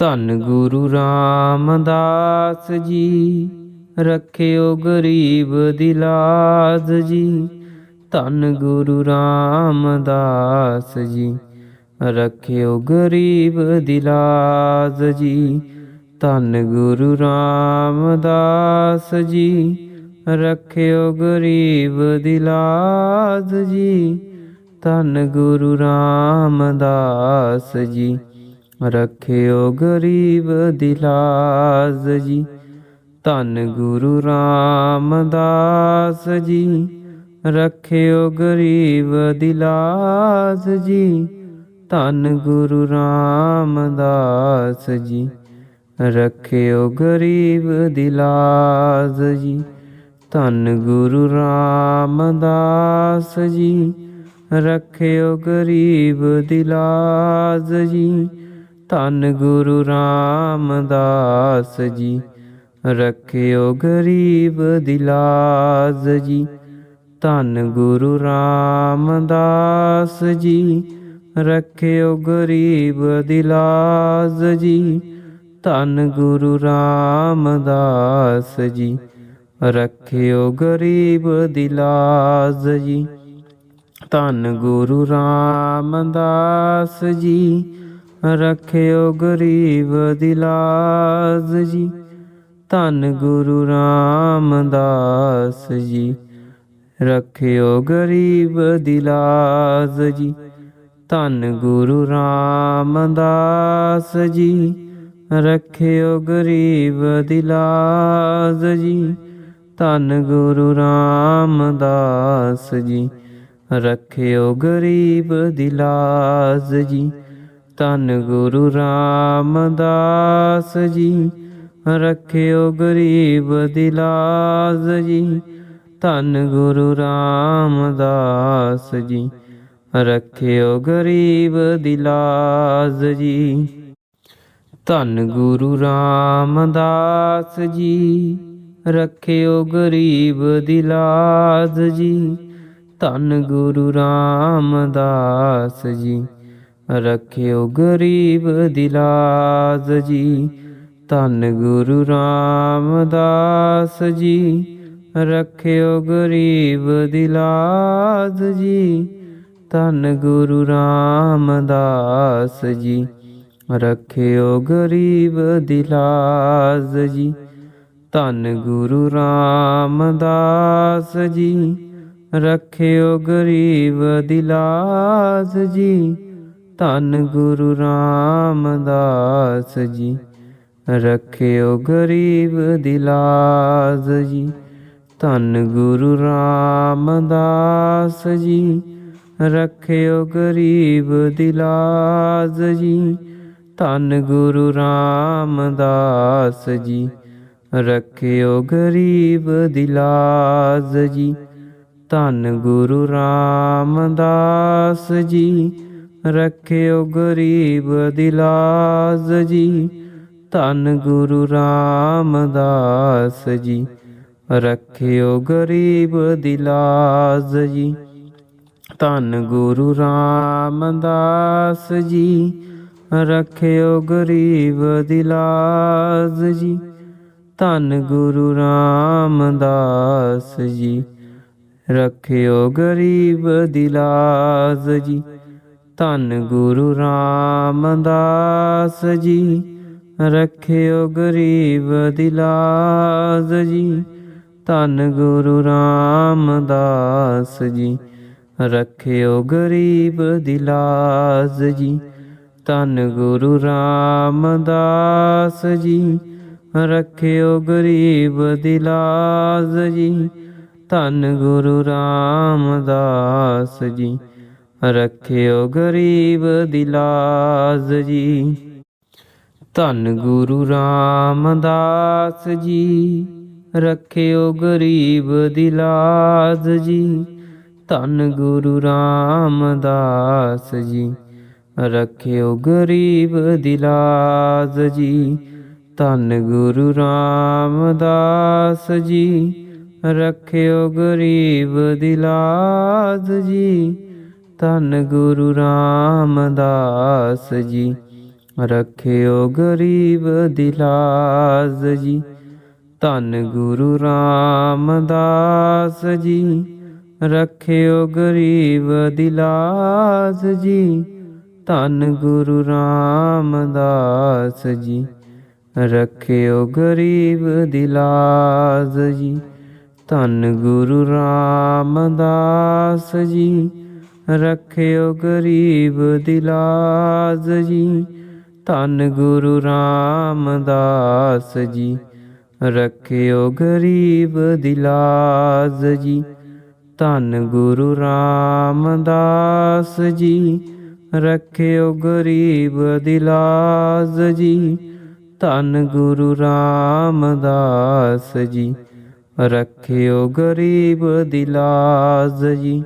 ਧੰਨ ਗੁਰੂ ਰਾਮਦਾਸ ਜੀ। ਰੱਖਿਓ ਗਰੀਬ ਦੀ ਲਾਜ ਜੀ। ਧੰਨ ਗੁਰੂ ਰਾਮਦਾਸ ਜੀ। ਰੱਖਿਓ ਗਰੀਬ ਦੀ ਲਾਜ ਜੀ। ਧੰਨ ਗੁਰੂ ਰਾਮਦਾਸ ਜੀ। ਰੱਖਿਓ ਗਰੀਬ ਦੀ ਲਾਜ ਜੀ। ਧੰਨ ਗੁਰੂ ਰਾਮਦਾਸ ਜੀ। ਰੱਖਿਓ ਗਰੀਬ ਦੀ ਲਾਜ ਜੀ। ਧੰਨ ਗੁਰੂ ਰਾਮਦਾਸ ਜੀ। ਰੱਖਿਓ ਗਰੀਬ ਦੀ ਲਾਜ ਜੀ। ਧੰਨ ਗੁਰੂ ਰਾਮਦਾਸ ਜੀ। ਰੱਖਿਓ ਗਰੀਬ ਦੀ ਲਾਜ ਜੀ। ਧੰਨ ਗੁਰੂ ਰਾਮਦਾਸ ਜੀ। ਰੱਖਿਓ ਗਰੀਬ ਦੀ ਲਾਜ ਜੀ। ਧੰਨ ਗੁਰੂ ਰਾਮਦਾਸ ਜੀ। ਰੱਖਿਓ ਗਰੀਬ ਦੀ ਲਾਜ ਜੀ। ਧੰਨ ਗੁਰੂ ਰਾਮਦਾਸ ਜੀ। ਰੱਖਿਓ ਗਰੀਬ ਦੀ ਲਾਜ ਜੀ। ਧੰਨ ਗੁਰੂ ਰਾਮਦਾਸ ਜੀ। ਰੱਖਿਓ ਗਰੀਬ ਦੀ ਲਾਜ ਜੀ। ਧੰਨ ਗੁਰੂ ਰਾਮਦਾਸ ਜੀ। ਰੱਖਿਓ ਗਰੀਬ ਦੀ ਲਾਜ ਜੀ। ਧੰਨ ਗੁਰੂ ਰਾਮਦਾਸ ਜੀ। ਰੱਖਿਓ ਗਰੀਬ ਦੀ ਲਾਜ ਜੀ। ਧੰਨ ਗੁਰੂ ਰਾਮਦਾਸ ਜੀ। ਰੱਖਿਓ ਗਰੀਬ ਦੀ ਲਾਜ ਜੀ। ਧੰਨ ਗੁਰੂ ਰਾਮਦਾਸ ਜੀ। ਰੱਖਿਓ ਗਰੀਬ ਦੀ ਲਾਜ ਜੀ। ਧੰਨ ਗੁਰੂ ਰਾਮਦਾਸ ਜੀ। ਰੱਖਿਓ ਗਰੀਬ ਦੀ ਲਾਜ ਜੀ। ਧੰਨ ਗੁਰੂ ਰਾਮਦਾਸ ਜੀ। ਰੱਖਿਓ ਗਰੀਬ ਦੀ ਲਾਜ ਜੀ। ਧੰਨ ਗੁਰੂ ਰਾਮਦਾਸ ਜੀ। ਰੱਖਿਓ ਗਰੀਬ ਦੀ ਲਾਜ ਜੀ। ਧੰਨ ਗੁਰੂ ਰਾਮਦਾਸ ਜੀ। ਰੱਖਿਓ ਗਰੀਬ ਦੀ ਲਾਜ ਜੀ। ਧੰਨ ਗੁਰੂ ਰਾਮਦਾਸ ਜੀ। ਰੱਖਿਓ ਗਰੀਬ ਦੀ ਲਾਜ ਜੀ। ਧੰਨ ਗੁਰੂ ਰਾਮਦਾਸ ਜੀ। ਰੱਖਿਓ ਗਰੀਬ ਦੀ ਲਾਜ ਜੀ। ਧੰਨ ਗੁਰੂ ਰਾਮਦਾਸ ਜੀ। ਰੱਖਿਓ ਗਰੀਬ ਦੀ ਲਾਜ ਜੀ। ਧੰਨ ਗੁਰੂ ਰਾਮਦਾਸ ਜੀ। ਰੱਖਿਓ ਗਰੀਬ ਦੀ ਲਾਜ ਜੀ। ਧੰਨ ਗੁਰੂ ਰਾਮਦਾਸ ਜੀ। ਰਖਿਓ ਗਰੀਬ ਦੀ ਲਾਜ ਜੀ। ਧੰਨ ਗੁਰੂ ਰਾਮਦਾਸ ਜੀ, ਰਖਿਓ ਗਰੀਬ ਦੀ ਲਾਜ ਜੀ। ਧੰਨ ਗੁਰੂ ਰਾਮਦਾਸ ਜੀ, ਰਖਿਓ ਗਰੀਬ ਦੀ ਲਾਜ ਜੀ। ਧੰਨ ਗੁਰੂ ਰਾਮਦਾਸ ਜੀ, ਰਖਿਓ ਗਰੀਬ ਦੀ ਲਾਜ ਜੀ। ਧੰਨ ਗੁਰੂ ਰਾਮਦਾਸ ਜੀ, ਰਖਿਓ ਗਰੀਬ ਦੀ ਲਾਜ ਜੀ। ਧੰਨ ਗੁਰੂ ਰਾਮਦਾਸ ਜੀ, ਰਖਿਓ ਗਰੀਬ ਦੀ ਲਾਜ ਜੀ। ਧੰਨ ਗੁਰੂ ਰਾਮਦਾਸ ਜੀ, ਰਖਿਓ ਗਰੀਬ ਦੀ ਲਾਜ ਜੀ। ਧੰਨ ਗੁਰੂ ਰਾਮਦਾਸ ਜੀ, ਰਖਿਓ ਗਰੀਬ ਦੀ ਲਾਜ ਜੀ। ਧੰਨ ਗੁਰੂ ਰਾਮਦਾਸ ਜੀ, ਰਖਿਓ ਗਰੀਬ ਦੀ ਲਾਜ ਜੀ। ਧੰਨ ਗੁਰੂ ਰਾਮਦਾਸ ਜੀ, ਰਖਿਓ ਗਰੀਬ ਦੀ ਲਾਜ ਜੀ। ਧੰਨ ਗੁਰੂ ਰਾਮਦਾਸ ਜੀ, ਰਖਿਓ ਗਰੀਬ ਦੀ ਲਾਜ ਜੀ। ਧੰਨ ਗੁਰੂ ਰਾਮਦਾਸ ਜੀ, ਰਖਿਓ ਗਰੀਬ ਦੀ ਲਾਜ ਜੀ। ਧੰਨ ਗੁਰੂ ਰਾਮਦਾਸ ਜੀ, ਰਖਿਓ ਗਰੀਬ ਦੀ ਲਾਜ ਜੀ। ਧੰਨ ਗੁਰੂ ਰਾਮਦਾਸ ਜੀ, ਰਖਿਓ ਗਰੀਬ ਦੀ ਲਾਜ ਜੀ। ਧੰਨ ਗੁਰੂ ਰਾਮਦਾਸ ਜੀ, ਰਖਿਓ ਗਰੀਬ ਦੀ ਲਾਜ ਜੀ। ਧੰਨ ਗੁਰੂ ਰਾਮਦਾਸ ਜੀ, ਰਖਿਓ ਗਰੀਬ ਦੀ ਲਾਜ ਜੀ। ਧੰਨ ਗੁਰੂ ਰਾਮਦਾਸ ਜੀ, ਰਖਿਓ ਗਰੀਬ ਦੀ ਲਾਜ ਜੀ। ਧੰਨ ਗੁਰੂ ਰਾਮਦਾਸ ਜੀ, ਰਖਿਓ ਗਰੀਬ ਦੀ ਲਾਜ ਜੀ। ਧੰਨ ਗੁਰੂ ਰਾਮਦਾਸ ਜੀ, ਰਖਿਓ ਗਰੀਬ ਦੀ ਲਾਜ ਜੀ। ਧੰਨ ਗੁਰੂ ਰਾਮਦਾਸ ਜੀ, ਰਖਿਓ ਗਰੀਬ ਦੀ ਲਾਜ ਜੀ।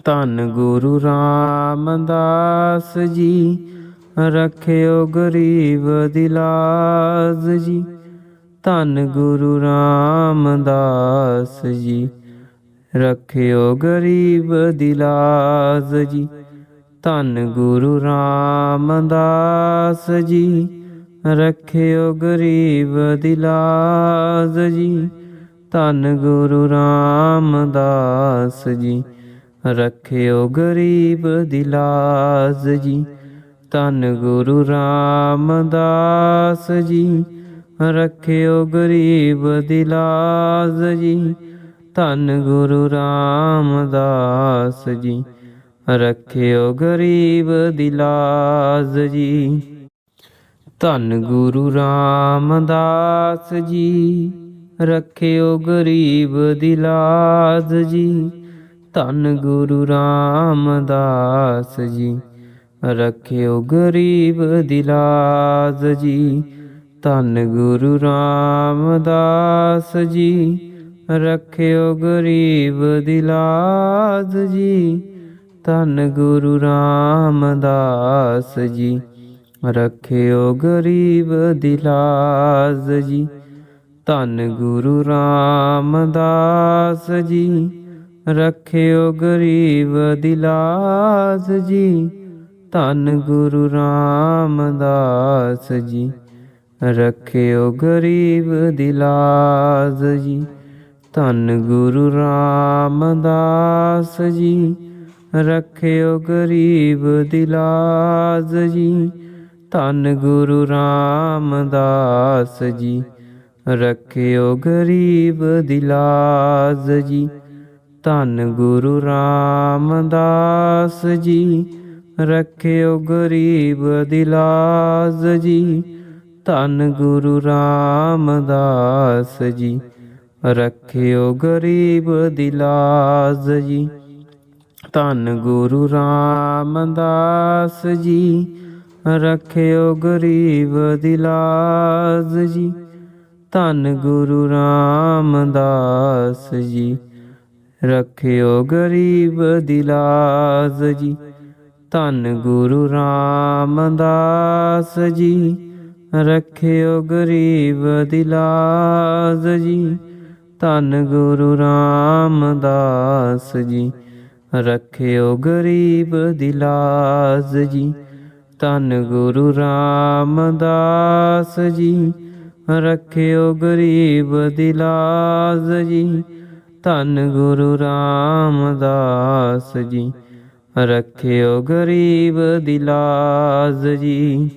ਧੰਨ ਗੁਰੂ ਰਾਮਦਾਸ ਜੀ, ਰਖਿਓ ਗਰੀਬ ਦੀ ਲਾਜ ਜੀ। ਧੰਨ ਗੁਰੂ ਰਾਮਦਾਸ ਜੀ, ਰਖਿਓ ਗਰੀਬ ਦੀ ਲਾਜ ਜੀ। ਧੰਨ ਗੁਰੂ ਰਾਮਦਾਸ ਜੀ, ਰਖਿਓ ਗਰੀਬ ਦੀ ਲਾਜ ਜੀ। ਧੰਨ ਗੁਰੂ ਰਾਮਦਾਸ ਜੀ, ਰਖਿਓ ਗਰੀਬ ਦੀ ਲਾਜ ਜੀ। ਧੰਨ ਗੁਰੂ ਰਾਮਦਾਸ ਜੀ, ਰਖਿਓ ਗਰੀਬ ਦੀ ਲਾਜ ਜੀ। ਧੰਨ ਗੁਰੂ ਰਾਮਦਾਸ ਜੀ, ਰਖਿਓ ਗਰੀਬ ਦੀ ਲਾਜ ਜੀ। ਧੰਨ ਗੁਰੂ ਰਾਮਦਾਸ ਜੀ, ਰਖਿਓ ਗਰੀਬ ਦੀ ਲਾਜ ਜੀ। ਧੰਨ ਗੁਰੂ ਰਾਮਦਾਸ ਜੀ, ਰਖਿਓ ਗਰੀਬ ਦੀ ਲਾਜ ਜੀ। ਧੰਨ ਗੁਰੂ ਰਾਮਦਾਸ ਜੀ, ਰਖਿਓ ਗਰੀਬ ਦੀ ਲਾਜ ਜੀ। ਧੰਨ ਗੁਰੂ ਰਾਮਦਾਸ ਜੀ, ਰਖਿਓ ਗਰੀਬ ਦੀ ਲਾਜ ਜੀ। ਧੰਨ ਗੁਰੂ ਰਾਮਦਾਸ ਜੀ, ਰਖਿਓ ਗਰੀਬ ਦੀ ਲਾਜ ਜੀ। ਧੰਨ ਗੁਰੂ ਰਾਮਦਾਸ ਜੀ, ਰਖਿਓ ਗਰੀਬ ਦੀ ਲਾਜ ਜੀ। ਧੰਨ ਗੁਰੂ ਰਾਮਦਾਸ ਜੀ, ਰਖਿਓ ਗਰੀਬ ਦੀ ਲਾਜ ਜੀ। ਧੰਨ ਗੁਰੂ ਰਾਮਦਾਸ ਜੀ, ਰਖਿਓ ਗਰੀਬ ਦੀ ਲਾਜ ਜੀ। ਧੰਨ ਗੁਰੂ ਰਾਮਦਾਸ ਜੀ, ਰਖਿਓ ਗਰੀਬ ਦੀ ਲਾਜ ਜੀ। ਧੰਨ ਗੁਰੂ ਰਾਮਦਾਸ ਜੀ, ਰਖਿਓ ਗਰੀਬ ਦੀ ਲਾਜ ਜੀ। ਧੰਨ ਗੁਰੂ ਰਾਮਦਾਸ ਜੀ ਰਖਿਓ ਗਰੀਬ ਦੀ ਲਾਜ ਜੀ। ਧੰਨ ਗੁਰੂ ਰਾਮਦਾਸ ਜੀ ਰਖਿਓ ਗਰੀਬ ਦੀ ਲਾਜ ਜੀ। ਧੰਨ ਗੁਰੂ ਰਾਮਦਾਸ ਜੀ ਰਖਿਓ ਗਰੀਬ ਦੀ ਲਾਜ ਜੀ। ਧੰਨ ਗੁਰੂ ਰਾਮਦਾਸ ਜੀ ਰਖਿਓ ਗਰੀਬ ਦੀ ਲਾਜ ਜੀ। ਧੰਨ ਗੁਰੂ ਰਾਮਦਾਸ ਜੀ ਰਖਿਓ ਗਰੀਬ ਦੀ ਲਾਜ ਜੀ। ਧੰਨ ਗੁਰੂ ਰਾਮਦਾਸ ਜੀ ਰਖਿਓ ਗਰੀਬ ਦੀ ਲਾਜ ਜੀ।